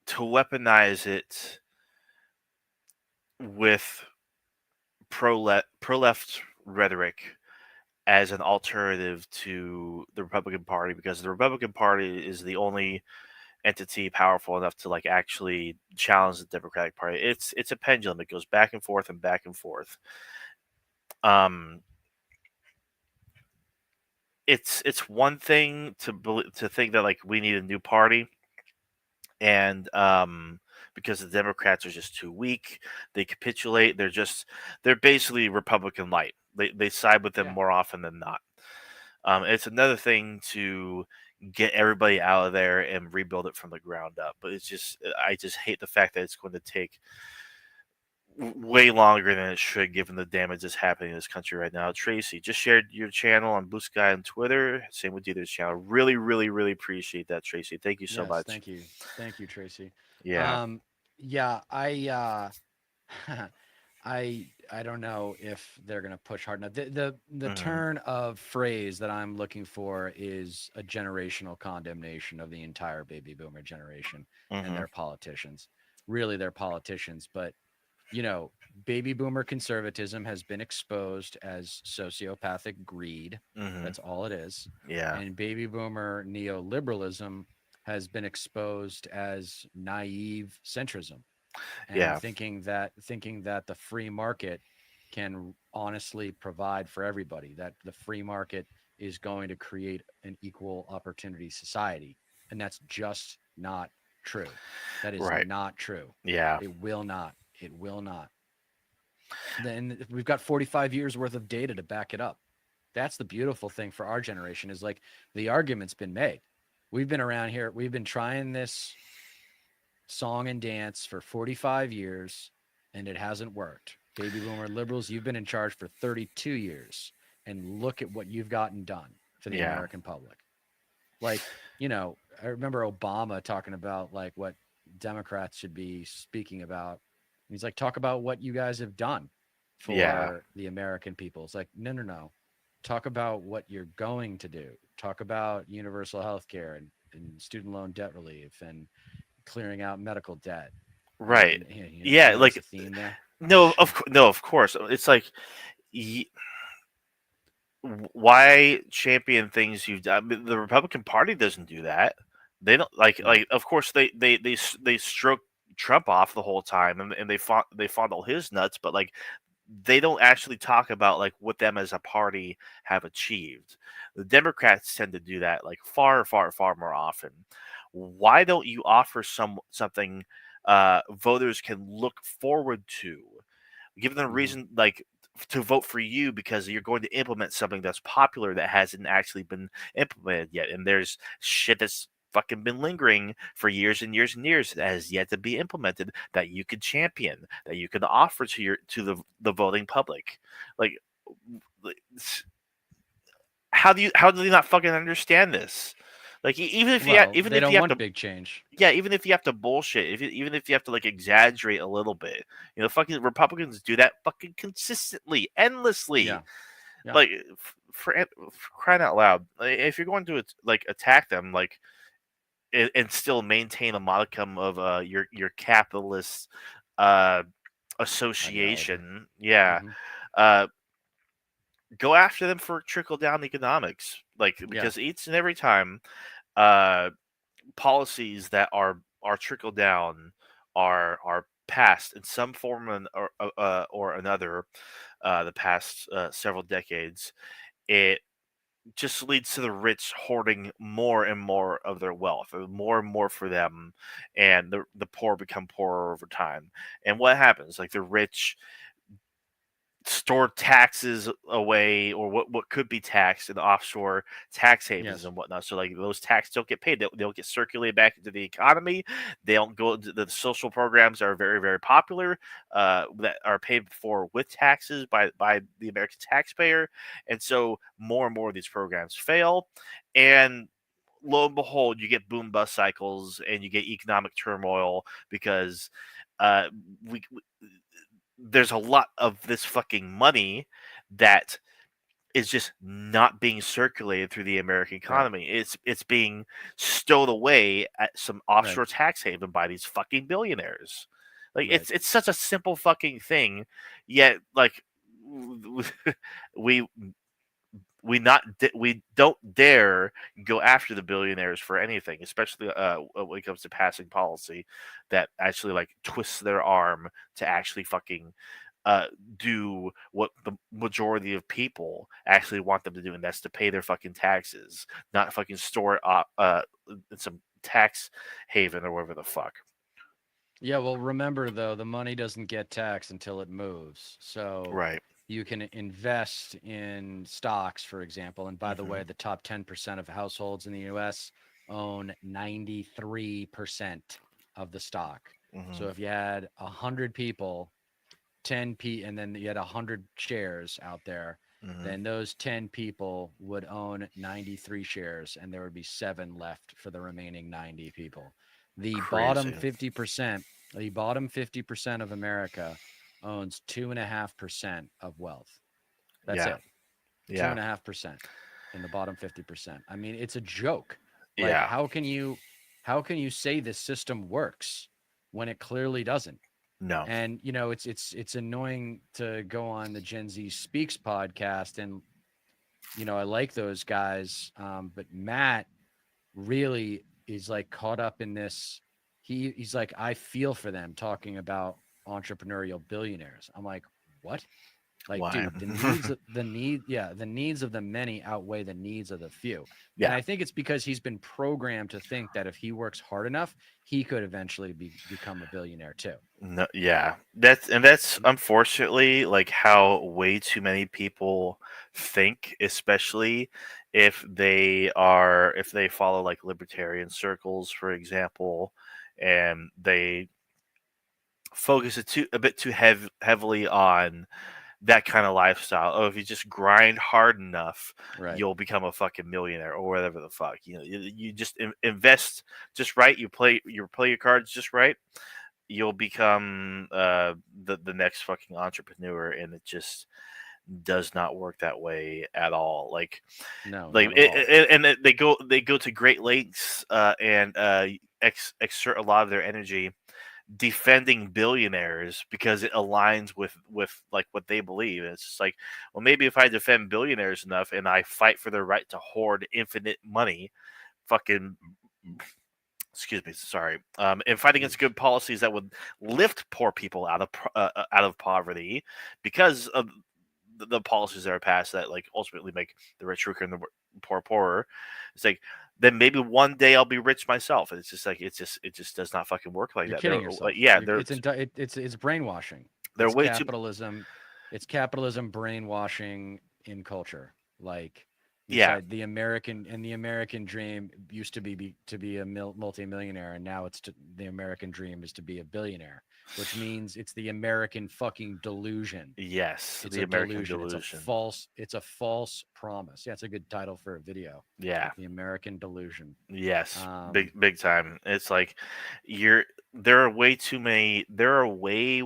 to weaponize it with pro left rhetoric as an alternative to the Republican Party, because the Republican Party is the only entity powerful enough to like actually challenge the Democratic Party. It's a pendulum. It goes back and forth and back and forth. Um, it's one thing to think that like we need a new party, and because the Democrats are just too weak, they capitulate. They're basically Republican light. They side with them Yeah. more often than not. It's another thing to get everybody out of there and rebuild it from the ground up. But I just hate the fact that it's going to take way longer than it should, given the damage that's happening in this country right now. Tracy, just shared your channel on Blue Sky and Twitter. Same with Dieter's channel. Really, really, really appreciate that, Tracy. Thank you so Yes. much. Thank you. Thank you, Tracy. Yeah. Um, yeah, I don't know if they're going to push hard enough. The Hmm. turn of phrase that I'm looking for is a generational condemnation of the entire baby boomer generation and Hmm. their politicians. Really, their politicians, but you know, baby boomer conservatism has been exposed as sociopathic greed. Hmm. That's all it is. Yeah. And baby boomer neoliberalism has been exposed as naive centrism and Yeah. thinking that the free market can honestly provide for everybody, that the free market is going to create an equal opportunity society. And that's just not true. That is Right. not true. Yeah. It will not. It will not. Then we've got 45 years worth of data to back it up. That's the beautiful thing for our generation is like the argument's been made. We've been around here. We've been trying this song and dance for 45 years and it hasn't worked. Baby boomer liberals, you've been in charge for 32 years and look at what you've gotten done for the Yeah. American public. Like, I remember Obama talking about like what Democrats should be speaking about. He's like, talk about what you guys have done Yeah. for the American people. It's like, no, no, no. Talk about what you're going to do. Talk about universal health care and student loan debt relief and clearing out medical debt. Right. You Yeah, notice like a theme there? no, no, of course. It's like y- why champion things you've done? I mean, the Republican Party doesn't do that. They don't No. of course they stroke Trump off the whole time and they fondle his nuts, but like they don't actually talk about like what them as a party have achieved. The Democrats tend to do that like far, far, far more often. Why don't you offer something voters can look forward to? Give them a Hmm. reason like to vote for you because you're going to implement something that's popular that hasn't actually been implemented yet. And there's shit that's fucking been lingering for years and years and years that has yet to be implemented that you could champion, that you could offer to the voting public. Like how do they not fucking understand this? Like Well, even they if don't you have want to big change. yeah, even if you have to bullshit, even if you have to like exaggerate a little bit, fucking Republicans do that fucking consistently, endlessly. Yeah. Yeah. Like for crying out loud, like, if you're going to like attack them, like and still maintain a modicum of your capitalist uh Ideology. association, yeah, Hmm. uh, go after them for trickle down economics, like Yeah. because each and every time uh policies that are trickle down are passed in some form or another the past several decades, it just leads to the rich hoarding more and more of their wealth, more and more for them, and the poor become poorer over time. And what happens? Like the rich store taxes away or what could be taxed in offshore tax havens Yes. and whatnot. So like those taxes don't get paid. They'll get circulated back into the economy. They don't go into the social programs are very, very popular that are paid for with taxes by the American taxpayer. And so more and more of these programs fail. And lo and behold, you get boom bust cycles and you get economic turmoil because uh, we there's a lot of this fucking money that is just not being circulated through the American Right. economy. It's being stowed away at some Right. offshore tax haven by these fucking billionaires. Like Right. it's such a simple fucking thing, yet like we we don't dare go after the billionaires for anything, especially when it comes to passing policy that actually like twists their arm to actually fucking uh, do what the majority of people actually want them to do, and that's to pay their fucking taxes, not fucking store it in some tax haven or whatever the fuck. Yeah, well, remember though, the money doesn't get taxed until it moves. So Right. you can invest in stocks, for example. And by the Hmm. way, the top 10% of households in the US own 93% of the stock. Hmm. So if you had 100 people, 10 and then you had 100 shares out there, Hmm. then those 10 people would own 93 shares and there would be 7 left for the remaining 90 people. The bottom Crazy. 50%, the bottom 50% of America owns 2.5% of wealth. That's Yeah. it. Two Yeah. and a half percent in the bottom 50%. I mean, it's a joke. Like, Yeah. how can you say this system works when it clearly doesn't? No. And it's annoying to go on the Gen Z Speaks podcast, and I like those guys, but Matt really is like caught up in this. He's like, I feel for them talking about entrepreneurial billionaires. I'm like, what? Like, Why? dude, the needs of the many outweigh the needs of the few. And Yeah. I think it's because he's been programmed to think that if he works hard enough, he could eventually become a billionaire too. No, yeah, that's unfortunately like how way too many people think, especially if they follow like libertarian circles, for example, and they focus a bit too heavily on that kind of lifestyle. Oh, if you just grind hard enough, Right. you'll become a fucking millionaire or whatever the fuck. You just invest just right. You play your cards just right, you'll become the next fucking entrepreneur, and it just does not work that way at all. No, Like not at all. they go to great lengths and exert a lot of their energy defending billionaires because it aligns with like what they believe. And it's just like, well, maybe if I defend billionaires enough and I fight for their right to hoard infinite money, fucking excuse me, sorry, and fight against good policies that would lift poor people out of poverty because of the policies that are passed that like ultimately make the rich richer and the poor poorer. It's like then maybe one day I'll be rich myself. And it's just like it just does not fucking work like You're that. kidding They're yourself. yeah, It's brainwashing. they're It's way too capitalism. It's capitalism brainwashing in culture. Like you yeah said, the American dream used to be a multimillionaire, and now the American dream is to be a billionaire, which means it's the American fucking delusion. yes It's the a American delusion. delusion. It's a false promise. Yeah, it's a good title for a video. Yeah. The American delusion. Yes, Um, big time. It's like you're there are way too many there are way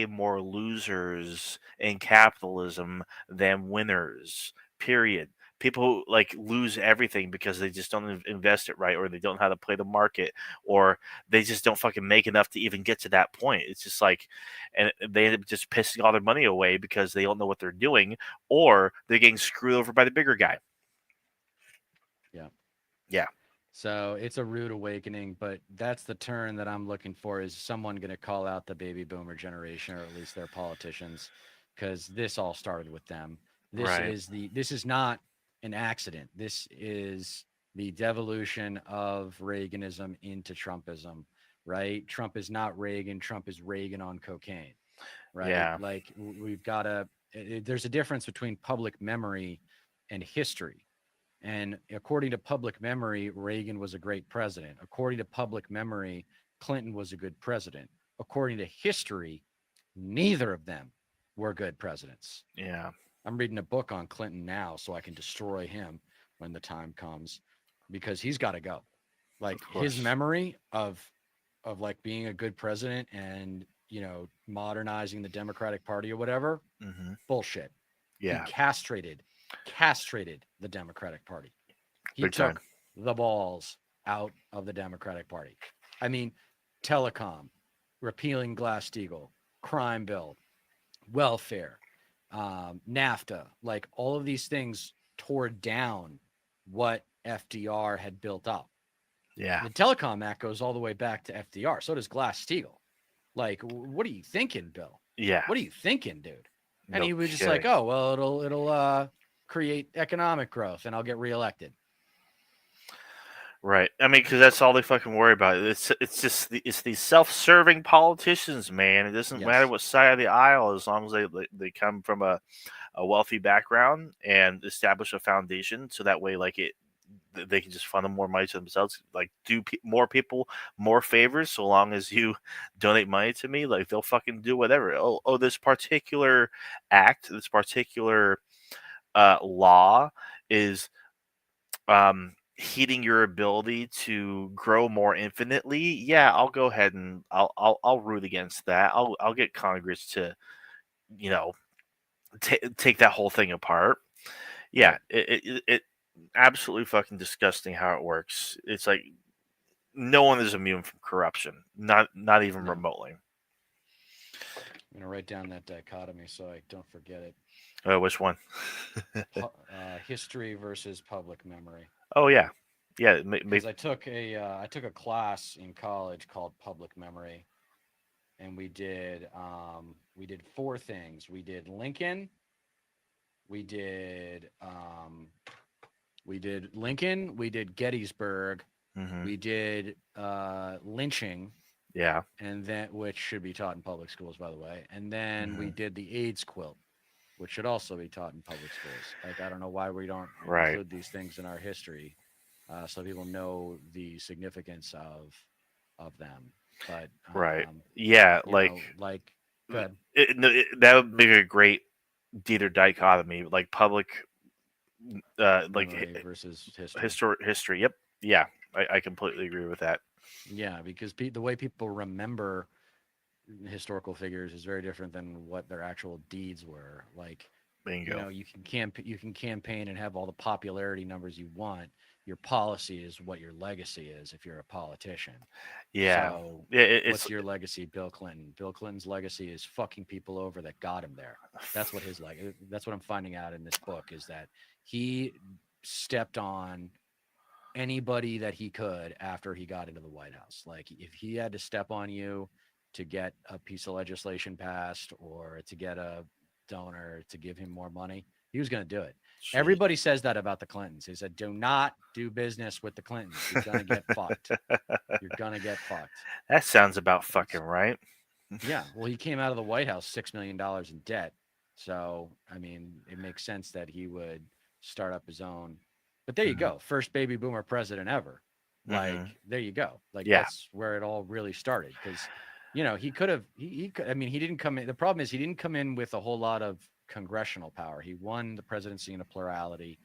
more losers in capitalism than winners. Period. People like lose everything because they just don't invest it right or they don't know how to play the market or they just don't fucking make enough to even get to that point. It's just like and they end up just pissing all their money away because they don't know what they're doing or they're getting screwed over by the bigger guy. yeah. Yeah. So it's a rude awakening, but that's the turn that I'm looking for. Is someone going to call out the baby boomer generation, or at least their politicians, because this all started with them. Right. This is not an accident. This is the devolution of Reaganism into Trumpism, right? Trump is not Reagan. Trump is Reagan on cocaine, right? Yeah. Like we've got to. There's a difference between public memory and history, and according to public memory, Reagan was a great president. According to public memory, Clinton was a good president. According to history, neither of them were good presidents. Yeah. I'm reading a book on Clinton now so I can destroy him when the time comes because he's got to go. Like Of his course. memory of like being a good president and, modernizing the Democratic Party or whatever, Hmm. bullshit. He Yeah. castrated the Democratic Party. He Big time. took the balls out of the Democratic Party. I mean, telecom, repealing Glass Steagall, crime bill, welfare, NAFTA, like all of these things tore down what FDR had built up. Yeah. The Telecom Act goes all the way back to FDR. So does Glass Steagall. Like, what are you thinking, Bill? Yeah. What are you thinking, dude? And No he was just like, kidding. oh, well, it'll create economic growth and I'll get reelected. Right. I mean, because that's all they fucking worry about. It's just it's these self-serving politicians, man. It doesn't matter Yes. what side of the aisle, as long as they come from a wealthy background and establish a foundation, so that way, like they can just funnel more money to themselves. Like do more people more favors, so long as you donate money to me. Like they'll fucking do whatever. This particular act, this particular law is heeding your ability to grow more infinitely. Yeah, I'll go ahead and I'll root against that. I'll get Congress to you know take that whole thing apart. Yeah, Right. it absolutely fucking disgusting how it works. It's like no one is immune from corruption, not even No. remotely. I'm going to write down that dichotomy so I don't forget it. Which one? History versus public memory. Oh yeah, yeah. Because I took a class in college called public memory, and we did four things. We did Lincoln. We did Lincoln. We did Gettysburg. hmm We did lynching, Yeah, and then which should be taught in public schools, by the way. And then we hmm did the AIDS quilt, which should also be taught in public schools. Like I don't know why we don't right, include these things in our history, so people know the significance of them. But right. Yeah, like good that would be a great Dieter dichotomy, like public, like memory versus history. history. Yep. Yeah, I completely agree with that. Yeah, because the way people remember historical figures is very different than what their actual deeds were. Like Bingo. You can campaign and have all the popularity numbers you want. Your policy is what your legacy is if you're a politician. Yeah. So Yeah. It's what's your legacy, Bill Clinton? Bill Clinton's legacy is fucking people over that got him there. That's what his like. That's what I'm finding out in this book is that he stepped on anybody that he could after he got into the White House. Like if he had to step on you to get a piece of legislation passed or to get a donor to give him more money, he was going to do it. shit. Everybody says that about the Clintons. He said, "Do not do business with the Clintons. You're going to get fucked. You're going to get fucked." That sounds about fucking That's right. yeah. Well, he came out of the White House $6 million in debt. So, I mean, it makes sense that he would start up his own. But there you Hmm. go. First baby boomer president ever. Like, Hmm. there you go. Like, Yeah. that's where it all really started. Cause, he could have, I mean, he didn't come in. The problem is he didn't come in with a whole lot of congressional power. He won the presidency in a plurality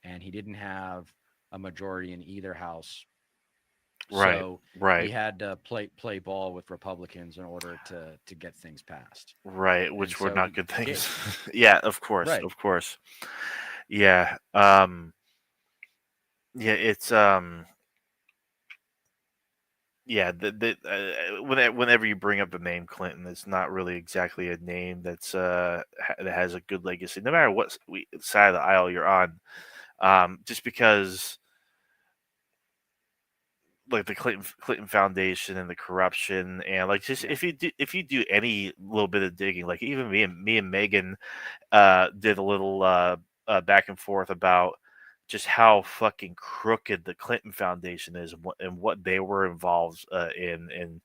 and he didn't have a majority in either house. Right. So he Right. had to play ball with Republicans in order to get things passed. Right. And Which were so not he good things. did. Yeah. Of course. Right. Of course. Yeah. Yeah. It's Yeah. Whenever you bring up the name Clinton, it's not really exactly a name that has a good legacy, no matter what side of the aisle you're on. Just because like the Clinton Foundation and the corruption and like just Yeah. if you do any little bit of digging, like even me and Megan did a little back and forth about just how fucking crooked the Clinton Foundation is and what they were involved in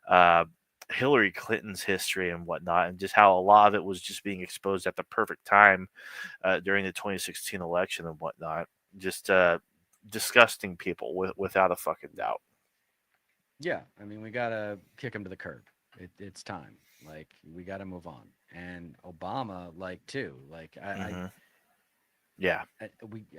uh, Hillary Clinton's history and whatnot, and just how a lot of it was just being exposed at the perfect time during the 2016 election and whatnot. Just disgusting people without a fucking doubt. Yeah. I mean, we got to kick him to the curb. It's time. Like, we got to move on. And Obama, like, too. Like, Hmm. Yeah,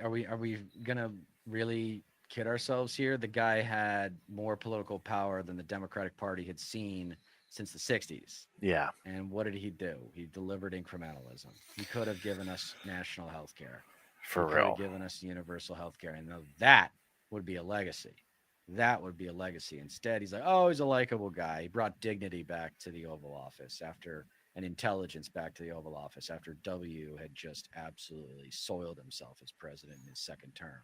are we gonna really kid ourselves here? The guy had more political power than the Democratic Party had seen since the '60s. yeah, And what did he do? He delivered incrementalism. He could have given us national health care. He for could have real. given us universal health care. And now that would be a legacy. That would be a legacy. Instead, he's like, oh, he's a likable guy. He brought dignity back to the Oval Office after and intelligence back to the Oval Office after W had just absolutely soiled himself as president in his second term.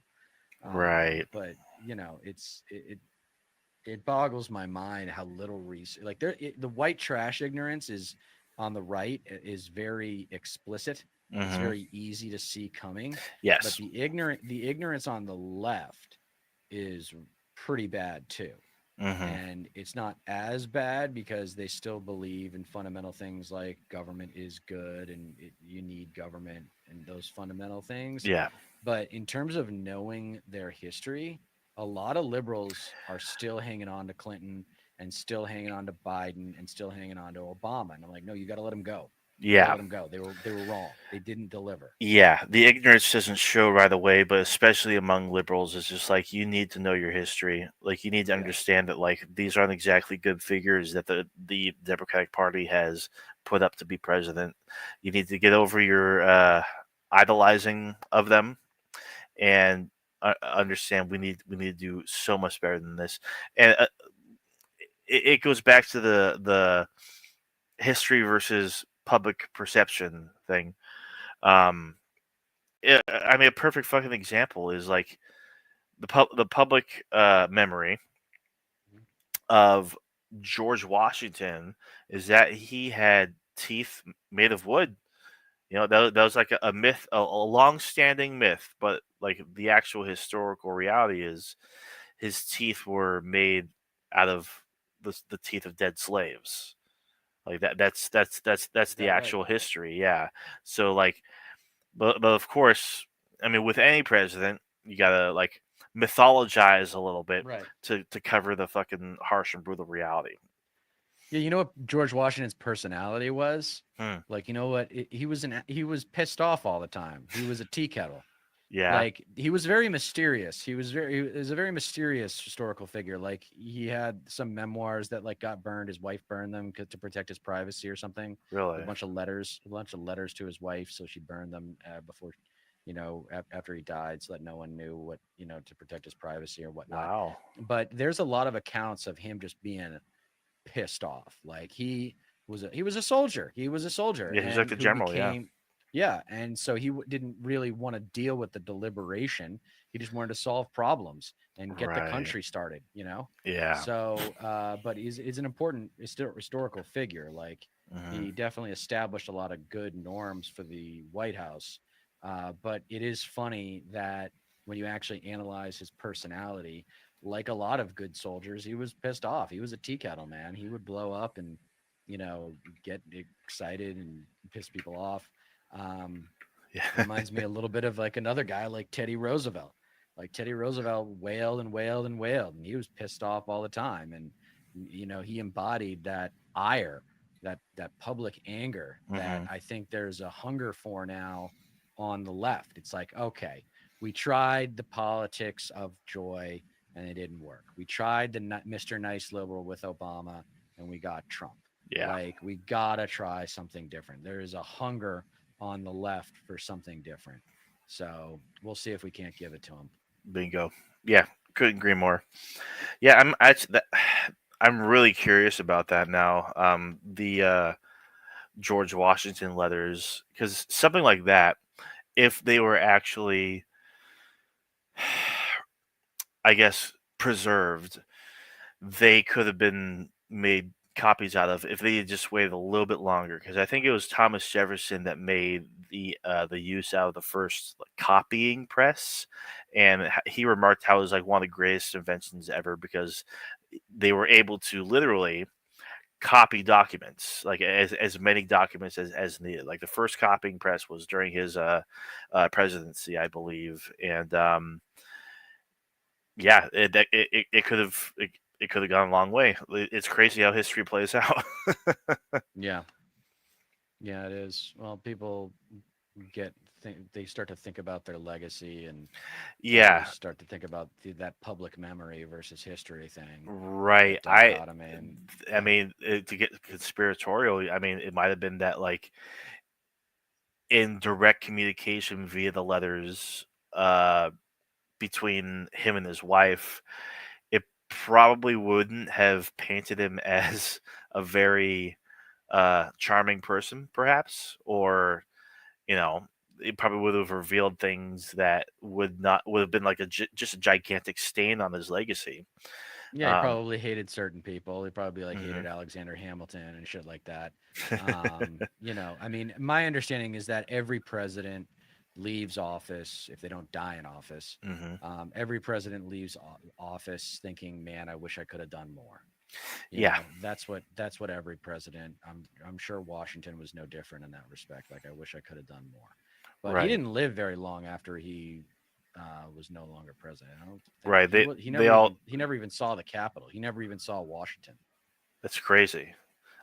Right. But it boggles my mind how little research like the white trash ignorance is on the right is very explicit. It's Hmm. very easy to see coming, but Yes. the ignorance on the left is pretty bad too. Hmm. And it's not as bad because they still believe in fundamental things like government is good and you need government and those fundamental things. Yeah. But in terms of knowing their history, a lot of liberals are still hanging on to Clinton and still hanging on to Biden and still hanging on to Obama. And I'm like, no, you got to let them go. You got to Yeah. let them go. They were wrong. They didn't deliver. Yeah. The ignorance doesn't show right away, but especially among liberals, it's just like you need to know your history. Like you need to Yeah. understand that like these aren't exactly good figures that the Democratic Party has put up to be president. You need to get over your idolizing of them and understand we need to do so much better than this. And it goes back to the history versus public perception thing. Um, I mean, a perfect fucking example is like the public memory of George Washington is that he had teeth made of wood. That was like a myth, a long-standing myth, but like the actual historical reality is his teeth were made out of the teeth of dead slaves. Like that's Is the that right? actual history. Yeah. So like, but of course, I mean, with any president, you gotta like mythologize a little bit Right. to cover the fucking harsh and brutal reality. Yeah, you know what George Washington's personality was? Hmm. Like, you know what? He was pissed off all the time. He was a tea kettle. Yeah. Like he was very mysterious. He was a very mysterious historical figure. Like he had some memoirs that like got burned. His wife burned them to protect his privacy or something. Really. A bunch of letters to his wife, so she burned them before, after he died, so that no one knew what, to protect his privacy or whatnot. Wow. But there's a lot of accounts of him just being pissed off. Like he was a soldier. He was a soldier, Yeah, he's like and the who general. Yeah. became yeah, and so he didn't really want to deal with the deliberation. He just wanted to solve problems and get the Right. country started. Yeah. So, but he's an important historical figure. Like Hmm. he definitely established a lot of good norms for the White House. But it is funny that when you actually analyze his personality, like a lot of good soldiers, he was pissed off. He was a tea kettle man. He would blow up and, get excited and piss people off. Um, Yeah. Reminds me a little bit of like another guy like Teddy Roosevelt. Like Teddy Roosevelt wailed and wailed and wailed, and he was pissed off all the time. And he embodied that ire, that public anger that Hmm. I think there's a hunger for now on the left. It's like, okay, we tried the politics of joy and it didn't work. We tried the Mr. Nice Liberal with Obama and we got Trump. Yeah. Like we gotta try something different. There is a hunger on the left for something different. So we'll see if we can't give it to him. Bingo. Yeah. Couldn't agree more. Yeah. I'm actually that. I'm really curious about that now. The George Washington letters, because something like that, if they were actually, I guess, preserved, they could have been made copies out of if they had just waited a little bit longer. Because I think it was Thomas Jefferson that made the use out of the first like, copying press, and he remarked how it was like one of the greatest inventions ever because they were able to literally copy documents like as many documents as needed. Like the first copying press was during his presidency, I believe, and yeah, it could have it could have gone a long way. It's crazy how history plays out. Yeah, yeah, it is. Well, people they start to think about their legacy, and they Yeah, start to think about that public memory versus history thing, right. that dichotomy, and I yeah, mean, to get conspiratorial, I mean, it might have been that like in direct communication via the letters uh between him and his wife, it probably wouldn't have painted him as a very charming person, perhaps, or you know, it probably would have revealed things that would have been like just a gigantic stain on his legacy. yeah. He Um, probably hated certain people. He probably like mhm. hated Alexander Hamilton and shit like that. I mean, my understanding is that every president leaves office if they don't die in office. Hmm. Every president leaves office thinking, "Man, I wish I could have done more." Yeah, That's what every president. I'm sure Washington was no different in that respect. Like I wish I could have done more, but he right, didn't live very long after he was no longer president. I don't think right. They all he never even saw the Capitol. He never even saw Washington. that's crazy.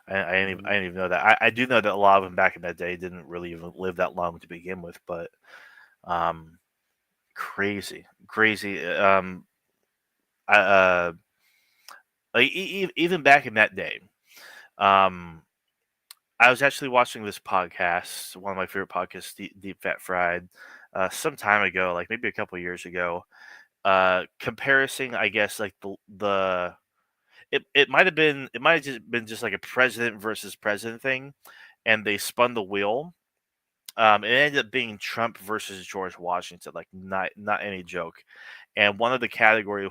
I Hmm. didn't even know that. I do know that a lot of them back in that day didn't really even live that long to begin with, but um, crazy. Uh, like even back in that day, um, I was actually watching this podcast, one of my favorite podcasts, Deep Fat Fried, some time ago, like maybe a couple years ago, comparison, I guess, like it might have just been just like a president versus president thing, and they spun the wheel. It ended up being Trump versus George Washington, like not any joke. And one of the categories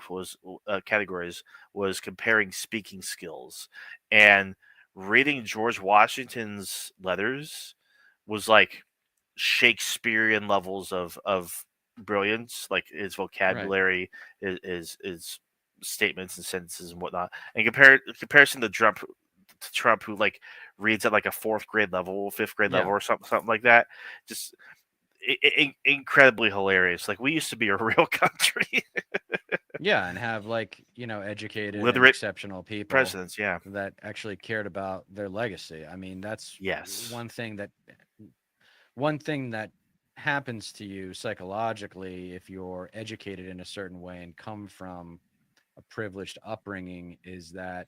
was comparing speaking skills, and reading George Washington's letters was like Shakespearean levels of brilliance, like his Right. vocabulary, his statements and sentences and whatnot. And comparison to Trump, who like reads at like a fourth grade level, fifth grade level, Yeah. or something like that. Just incredibly hilarious. Like we used to be a real country, Yeah, and have like, educated and literate exceptional people presidents. Yeah. that actually cared about their legacy. I mean, that's Yes. one thing that happens to you psychologically if you're educated in a certain way and come from a privileged upbringing is that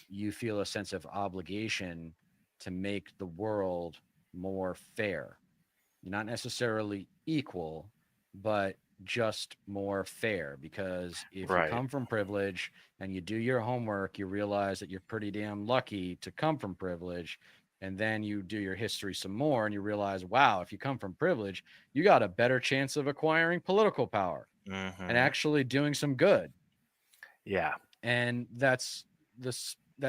you feel a sense of obligation to make the world more fair, not necessarily equal, but just more fair. Because if you Right. come from privilege and you do your homework, you realize that you're pretty damn lucky to come from privilege. And then you do your history some more and you realize, wow, if you come from privilege, you got a better chance of acquiring political power and Hmm. actually doing some good. Yeah. And that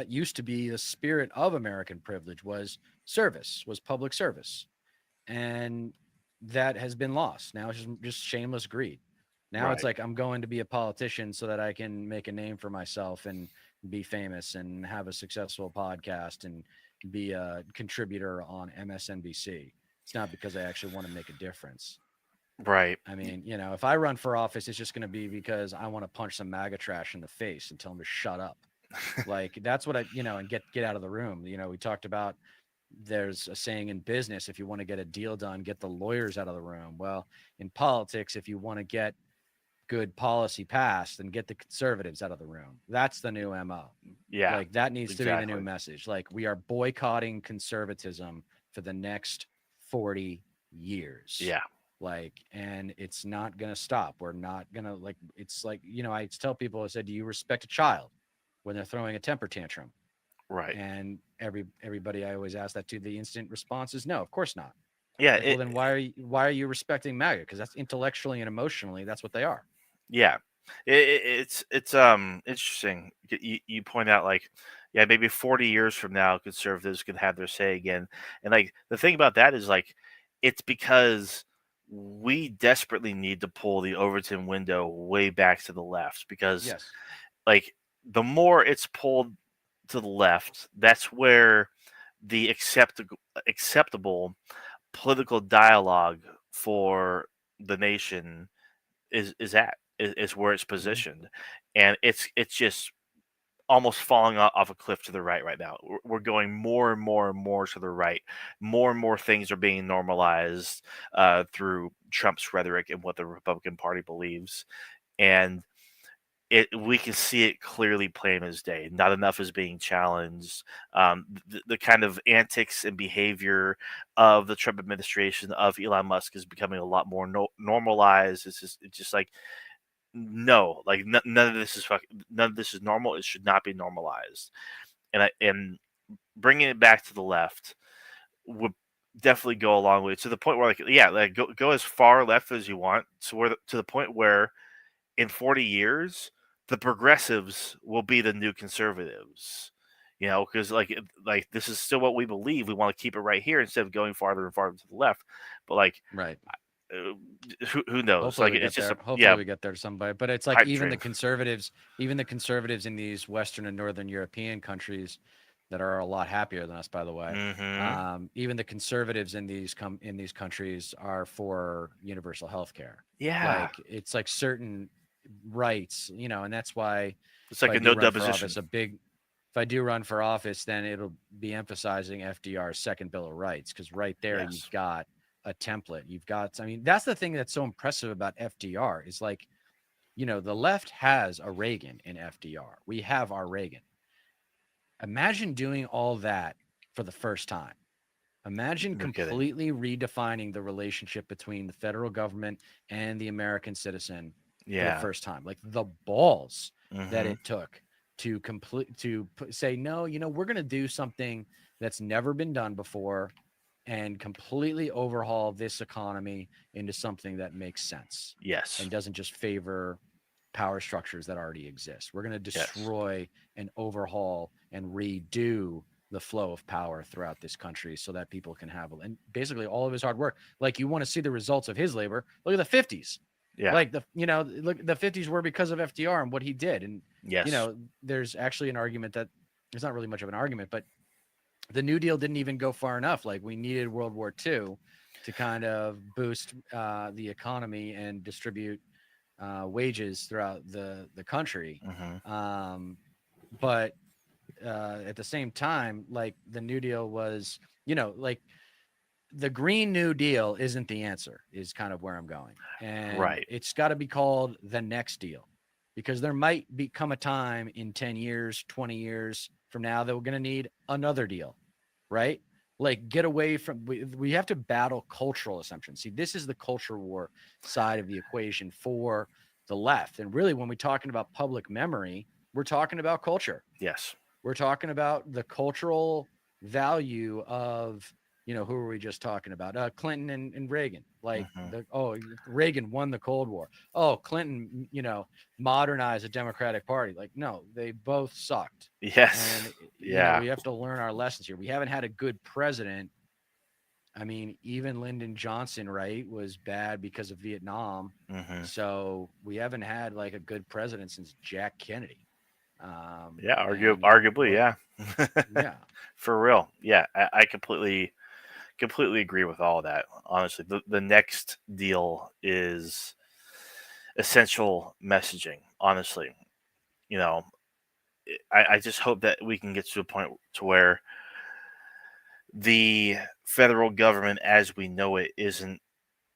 used to be the spirit of American privilege was service, was public service, and that has been lost. Now it's just shameless greed. Now it's Right. like I'm going to be a politician so that I can make a name for myself and be famous and have a successful podcast and be a contributor on MSNBC. It's not because I actually want to make a difference. Right. I mean, if I run for office, it's just going to be because I want to punch some MAGA trash in the face and tell them to shut up. Like that's what and get out of the room. We talked about there's a saying in business, if you want to get a deal done, get the lawyers out of the room. Well, in politics, if you want to get good policy passed, then get the conservatives out of the room. That's the new MO. Yeah. Like that needs to be the new Exactly. message. Like we are boycotting conservatism for the next 40 years. Yeah. Like, and it's not going to stop. We're not going to it's like, I tell people, I said, do you respect a child when they're throwing a temper tantrum? Right. And everybody I always ask that to, the instant response is no, of course not. Yeah. Like, well, then why are you respecting MAGA? Because that's intellectually and emotionally, that's what they are. Yeah. It's interesting. You point out like, yeah, maybe 40 years from now, conservatives could have their say again. And like the thing about that is like, it's because we desperately need to pull the Overton window way back to the left because Yes. like the more it's pulled to the left, that's where the acceptable political dialogue for the nation is where it's Hmm. positioned, and it's just almost falling off a cliff to the right now. We're going more and more and more to the right. More and more things are being normalized through Trump's rhetoric and what the Republican Party believes, and we can see it clearly plain as day. Not enough is being challenged. The kind of antics and behavior of the Trump administration of Elon Musk is becoming a lot more normalized. It's just like no, like none of this is normal. It should not be normalized. And bringing it back to the left would definitely go a long way to the point where like yeah, like go as far left as you want to the point where in 40 years, the progressives will be the new conservatives. Because like this is still what we believe. We want to keep it right here instead of going farther and farther to the left. But like, Right. uh, who knows? Hopefully Like, we it's get just there. a Hopefully yeah we get there to somebody. But it's like pipe dream. even the conservatives in these Western and Northern European countries that are a lot happier than us, by the way. Hmm. Even the conservatives in these countries are for universal health care. Yeah, Like it's like certain rights, and that's why it's if like I a do no run for office, deposition. if I do run for office, then it'll be emphasizing FDR's second Bill of Rights, because right there you've Yes. got a template. I mean, that's the thing that's so impressive about FDR is like, the left has a Reagan in FDR. We have our Reagan. Imagine doing all that for the first time. Imagine No kidding. completely redefining the relationship between the federal government and the American citizen for the Yeah. first time. Like the balls that Hmm. it took say no, we're going to do something that's never been done before and completely overhaul this economy into something that makes sense Yes. and doesn't just favor power structures that already exist. We're going to Yes. destroy and overhaul and redo the flow of power throughout this country so that people can have and basically all of his hard work. Like you want to see the results of his labor. Look at the 50s. Yeah. Like look, the 50s were because of FDR and what he did. And Yes. there's actually an argument that there's not really much of an argument, but the New Deal didn't even go far enough. Like we needed World War II to kind of boost the economy and distribute wages throughout the country. Hmm. Um, but at the same time, like the New Deal was, like the Green New Deal isn't the answer, is kind of where I'm going. And Right. it's got to be called the next deal because there might become a time in 10 years, 20 years from now that we're going to need another deal, right? Like get away from, we have to battle cultural assumptions. See, this is the culture war side of the equation for the left. And really, when we're talking about public memory, we're talking about culture. Yes. We're talking about the cultural value of, who are we just talking about? Clinton and Reagan. Like Hmm. Reagan won the Cold War. Oh, Clinton, modernized the Democratic Party. Like, no, they both sucked. Yes. And Yeah. we have to learn our lessons here. We haven't had a good president. I mean, even Lyndon Johnson, right, was bad because of Vietnam. Hmm. So we haven't had like a good president since Jack Kennedy. Yeah. And Arguably, what? yeah. Yeah. For real. Yeah. I completely agree with all that. Honestly, the next deal is essential messaging. Honestly, you know, I just hope that we can get to a point to where the federal government as we know it isn't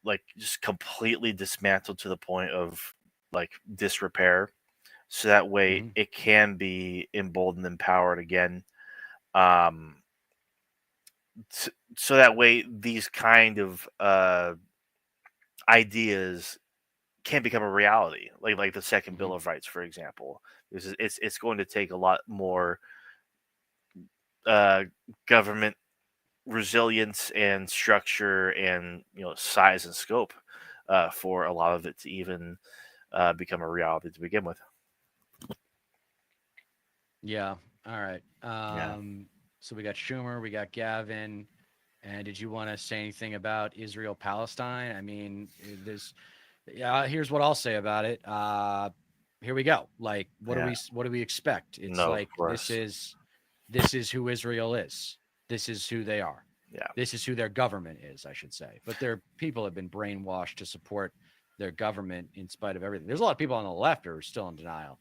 like just completely dismantled to the point of like disrepair, so that way Mm-hmm. it can be emboldened, empowered again. um so that way these kind of ideas can become a reality, like the second Mm-hmm. bill of rights, for example. It's going to take a lot more uh government resilience and structure and size and scope for a lot of it to even become a reality to begin with. Yeah. All right. Yeah. So we got Schumer, we got Gavin. And did you want to say anything about Israel Palestine? I mean, there's yeah, here's what I'll say about it. Here we go. Like, Yeah. what do we expect? It's No, of like course. this is who Israel is. This is who they are. Yeah. This is who their government is, I should say. But their people have been brainwashed to support their government in spite of everything. There's a lot of people on the left who are still in denial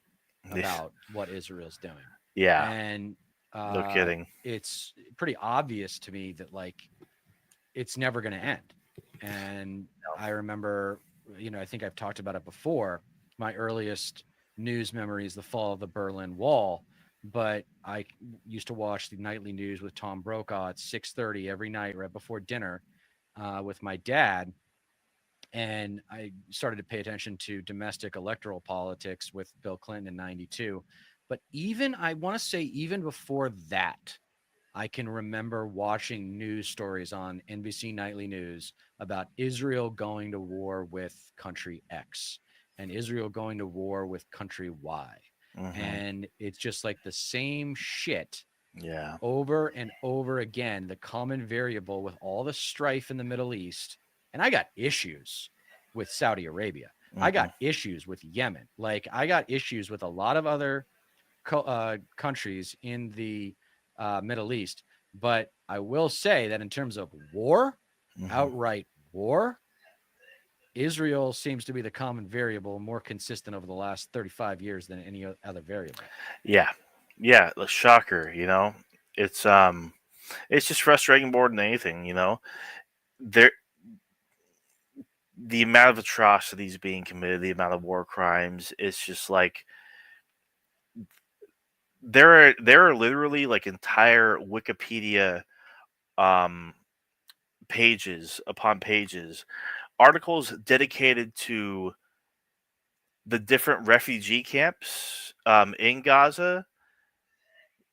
about what Israel's doing. Yeah. And No kidding. it's pretty obvious to me that like it's never going to end. And I remember, I think I've talked about it before. My earliest news memory is the fall of the Berlin Wall, but I used to watch the nightly news with Tom Brokaw at 6:30 every night right before dinner with my dad. And I started to pay attention to domestic electoral politics with Bill Clinton in 92. But even, I want to say, even before that, I can remember watching news stories on NBC Nightly News about Israel going to war with country X and Israel going to war with country Y. Hmm. And it's just like the same shit Yeah. over and over again, the common variable with all the strife in the Middle East. And I got issues with Saudi Arabia. I Hmm. got issues with Yemen. Like I got issues with a lot of other countries in the Middle East. But I will say that in terms of war, Hmm. outright war, Israel seems to be the common variable, more consistent over the last 35 years than any other variable. Yeah. Yeah. The shocker. It's just frustrating more than anything. There the amount of atrocities being committed, the amount of war crimes. It's just like there are literally like entire Wikipedia um pages upon pages, articles dedicated to the different refugee camps in Gaza,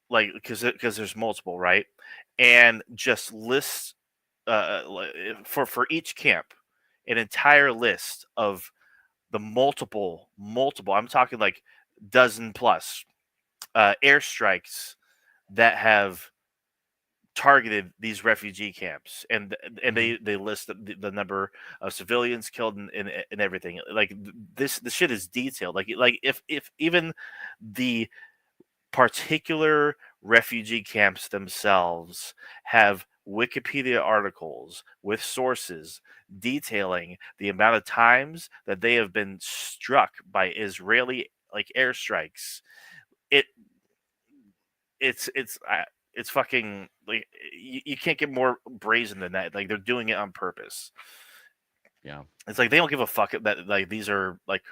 like because there's multiple, right? And just lists for each camp, an entire list of the multiple. I'm talking like dozen plus airstrikes that have targeted these refugee camps, and Mm-hmm. they list the number of civilians killed and everything. Like this the shit is detailed, like if even the particular refugee camps themselves have Wikipedia articles with sources detailing the amount of times that they have been struck by Israeli like airstrikes. It it's it's fucking like you can't get more brazen than that. Like they're doing it on purpose. Yeah. It's like they don't give a fuck that like these are like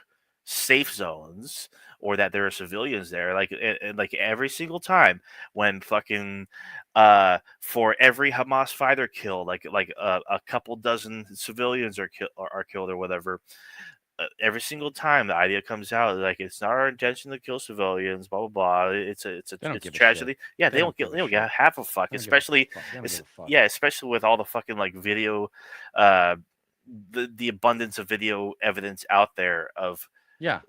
safe zones or that there are civilians there. Like and like every single time when fucking for every Hamas fighter killed, like a couple dozen civilians are killed or whatever. Every single time the idea comes out, like it's not our intention to kill civilians, blah blah blah. They don't It's a give a shit. tragedy. Yeah, They don't give they a don't get shit. half a fuck. They don't give a Especially, fuck. They don't give it's a fuck. yeah, especially with all the fucking like video, uh, the abundance of video evidence out there of Yeah.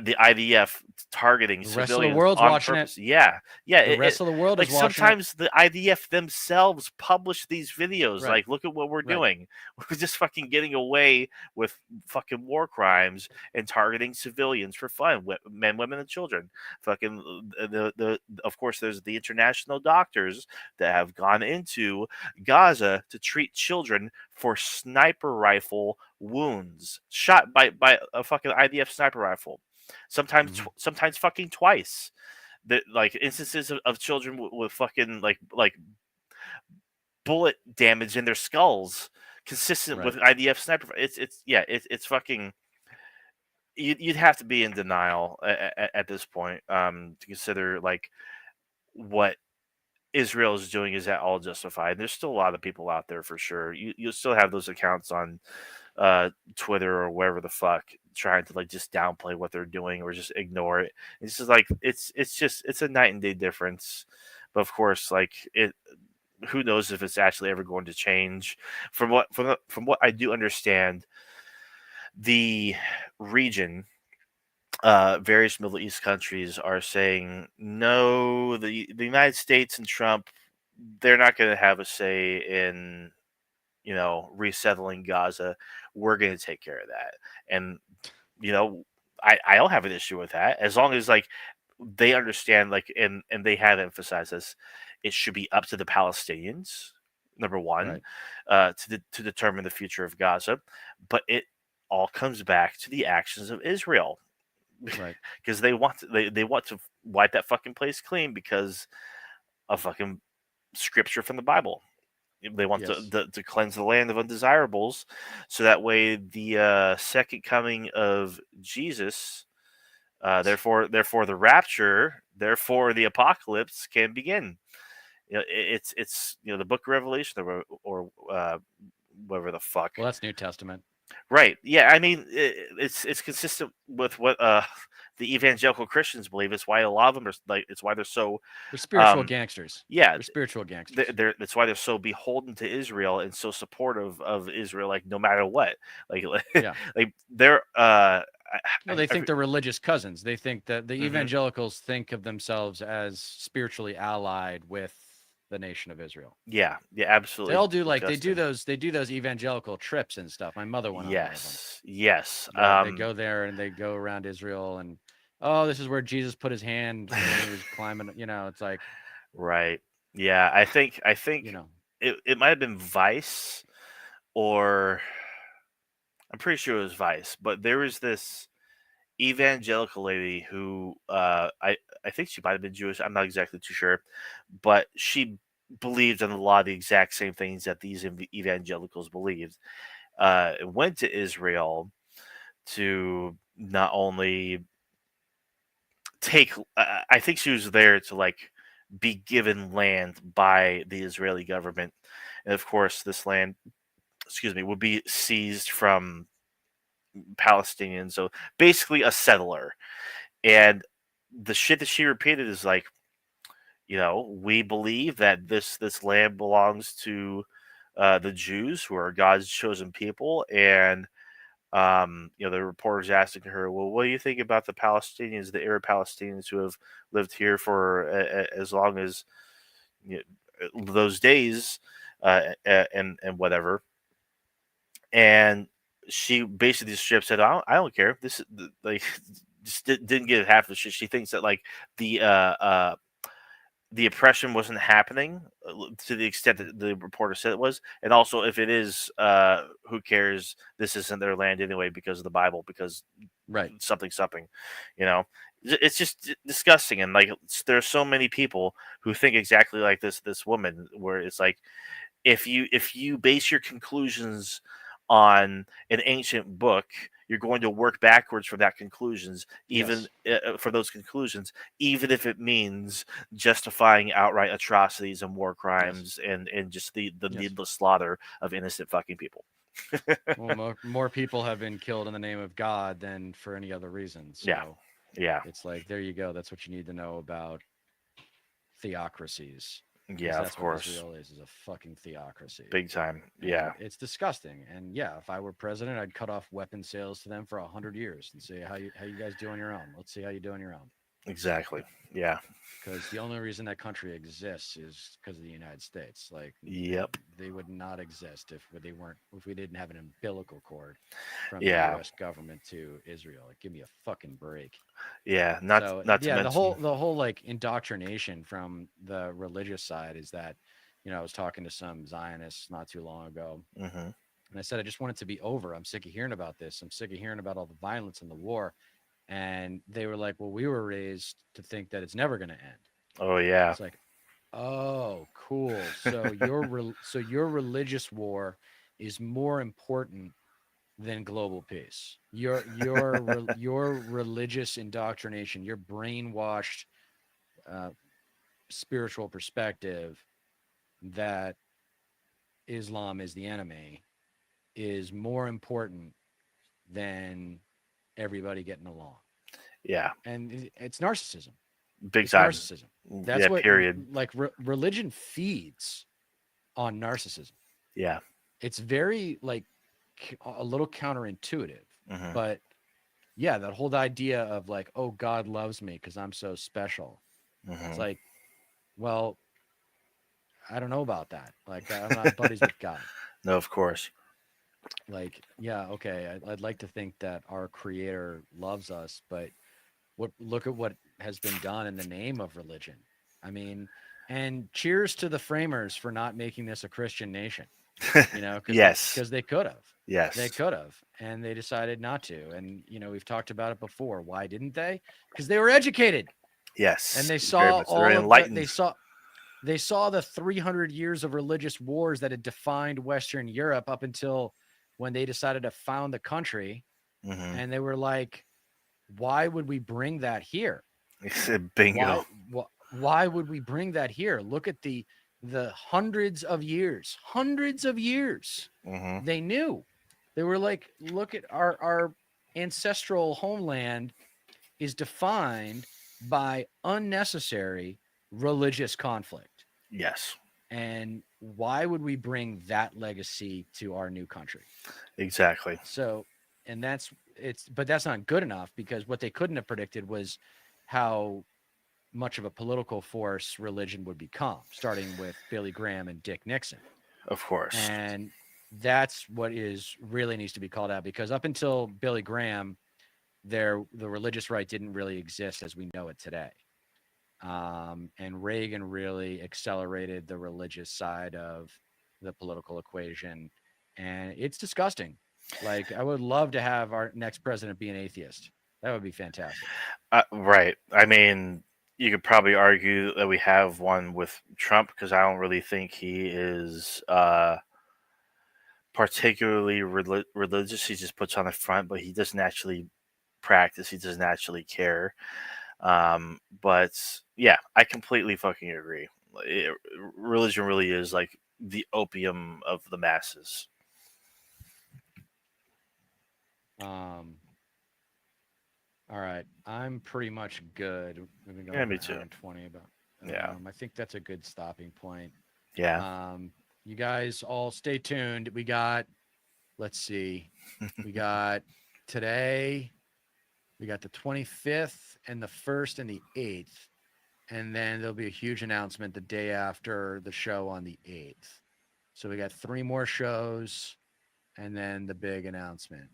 the IDF targeting The rest of the civilians world's on watching it. purpose. Yeah, yeah. The rest of the world Like is watching it. sometimes the IDF themselves publish these videos. Right. Like, look at what we're Right. doing. We're just fucking getting away with fucking war crimes and targeting civilians for fun, men, women, and children. Fucking the of course, there's the international doctors that have gone into Gaza to treat children for sniper rifle wounds, shot by a fucking IDF sniper rifle. Sometimes, Hmm. sometimes fucking twice. That like instances of children with fucking like bullet damage in their skulls, consistent Right. with IDF sniper. It's yeah, it's fucking. You'd have to be in denial at this point to consider like what Israel is doing is at all justified. There's still a lot of people out there for sure. You'll still have those accounts on Twitter or wherever the fuck trying to like just downplay what they're doing or just ignore it. It's just like it's a night and day difference. But of course, like it, who knows if it's actually ever going to change? From what I do understand, the region, various Middle East countries are saying no. The United States and Trump, they're not going to have a say in resettling Gaza. We're going to take care of that. And, you know, I don't have an issue with that as long as like they understand like and they have emphasized this. It should be up to the Palestinians, number one, Right. to determine the future of Gaza. But it all comes back to the actions of Israel Right. because they want to wipe that fucking place clean because of fucking scripture from the Bible. They want Yes. to cleanse the land of undesirables, so that way the second coming of Jesus, therefore the rapture, therefore the apocalypse can begin. It's the Book of Revelation or whatever the fuck. Well, that's New Testament. Right? Yeah, I mean it's consistent with what the evangelical Christians believe. It's why a lot of them are like. It's why they're so They're spiritual um, gangsters. yeah, They're spiritual gangsters. that's why they're so beholden to Israel and so supportive of Israel, like no matter what. Like, Yeah. like they're No, they think they're religious cousins. They think that the mhm. evangelicals think of themselves as spiritually allied with the nation of Israel. Yeah, yeah, They absolutely all do like disgusting. they do those evangelical trips and stuff. My mother went on one of them. Yes, yes, They go there and they go around Israel and oh, this is where Jesus put his hand when he was climbing. It's like right. Yeah, I think you know, it might have been Vice or I'm pretty sure it was Vice, but there was this evangelical lady who I think she might have been Jewish. I'm not exactly too sure, but she believed in a lot of the exact same things that these evangelicals believed. Went to Israel to not only take. I think she was there to like be given land by the Israeli government, and of course, this land, excuse me, would be seized from Palestinians. So basically, a settler. And the shit that she repeated is like, we believe that this land belongs to the Jews, who are God's chosen people, and the reporters asking her, well, what do you think about the Palestinians, the Arab Palestinians who have lived here for as long as you those days, and whatever, and she basically straight up said, I don't care. This is like just didn't get half the shit. She thinks that like the the oppression wasn't happening to the extent that the reporter said it was, and also if it is, who cares? This isn't their land anyway because of the Bible, because right. something, you know. It's just disgusting, and like there's so many people who think exactly like this woman, where it's like if you base your conclusions on an ancient book, you're going to work backwards from that conclusions, even Yes. for those conclusions, even if it means justifying outright atrocities and war Yes. crimes and just the Yes. needless slaughter of innocent fucking people. Well, more people have been killed in the name of God than for any other reason. Yeah, So yeah, it's like, there you go. That's what you need to know about theocracies, because yeah. Of that's what course, Israel is a fucking theocracy. big time. Yeah, And it's disgusting. And yeah, if I were president, I'd cut off weapon sales to them for 100 years and say, how you guys do on your own? Let's see how you do on your own. exactly. Yeah, Because the only reason that country exists is because of the United States. Like, yep, they would not exist if we didn't have an umbilical cord from the yeah, U.S. government to Israel. Like, give me a fucking break. yeah. Not So not to yeah, mention. the whole like indoctrination from the religious side is that, I was talking to some Zionists not too long ago, Hmm. and I said I just want it to be over. I'm sick of hearing about this. I'm sick of hearing about all the violence and the war. And they were like, "Well, we were raised to think that it's never going to end." Oh yeah. It's like, "Oh, cool. So your religious war is more important than global peace. Your religious indoctrination, your brainwashed uh, spiritual perspective that Islam is the enemy is more important than everybody getting along." Yeah, And it's narcissism. big It's time. narcissism. That's Yeah, what period. religion feeds on narcissism. Yeah. It's very like a little counterintuitive, Hmm. but yeah, that whole idea of like, oh, God loves me because I'm so special. It's Hmm. like, well, I don't know about that. Like, I'm not buddies with God. No, of course. Like, yeah, okay, I'd like to think that our Creator loves us, but look at what has been done in the name of religion. I mean, and cheers to the framers for not making this a Christian nation. Because Yes. they could have. They Yes. could have, and they decided not to. And we've talked about it before. Why didn't they? Because they were educated, and Yes. they Very saw much. They're all of the enlightened. they saw the 300 years of religious wars that had defined Western Europe up until when they decided to found the country, Hmm. and they were like, why would we bring that here? Bingo. Why would we bring that here? Look at the hundreds of years. Hmm. They knew. They were like, look at our ancestral homeland is defined by unnecessary religious conflict. Yes. And why would we bring that legacy to our new country? Exactly. So, and but that's not good enough, because what they couldn't have predicted was how much of a political force religion would become, starting with Billy Graham and Dick Nixon. Of course. And that's what is really needs to be called out, because up until Billy Graham, the religious right didn't really exist as we know it today. And Reagan really accelerated the religious side of the political equation, and it's disgusting. Like, I would love to have our next president be an atheist. That would be fantastic. Right. I mean, you could probably argue that we have one with Trump because I don't really think he is particularly religious. He just puts on the front, but he doesn't actually practice. He doesn't actually care. But yeah, I completely fucking agree. Religion really is like the opium of the masses. Um, all right, I'm pretty much good. We've been going Yeah, for me an hour too. and 20, but Yeah, I think that's a good stopping point. yeah. Um, you guys all stay tuned. Let's see, we got today, we got the 25th and the 1st and the 8th. And then there'll be a huge announcement the day after the show on the 8th. So we got 3 more shows and then the big announcement.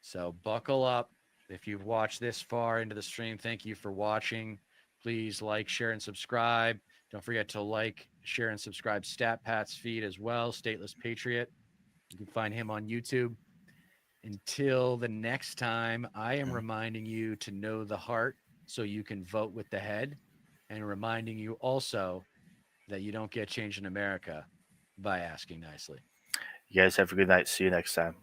So buckle up. If you've watched this far into the stream, thank you for watching. Please like, share, and subscribe. Don't forget to like, share, and subscribe Stat Pat's feed as well, Stateless Patriot. You can find him on YouTube. Until the next time, I am reminding you to know the heart so you can vote with the head, and reminding you also that you don't get change in America by asking nicely. You guys have a good night. See you next time.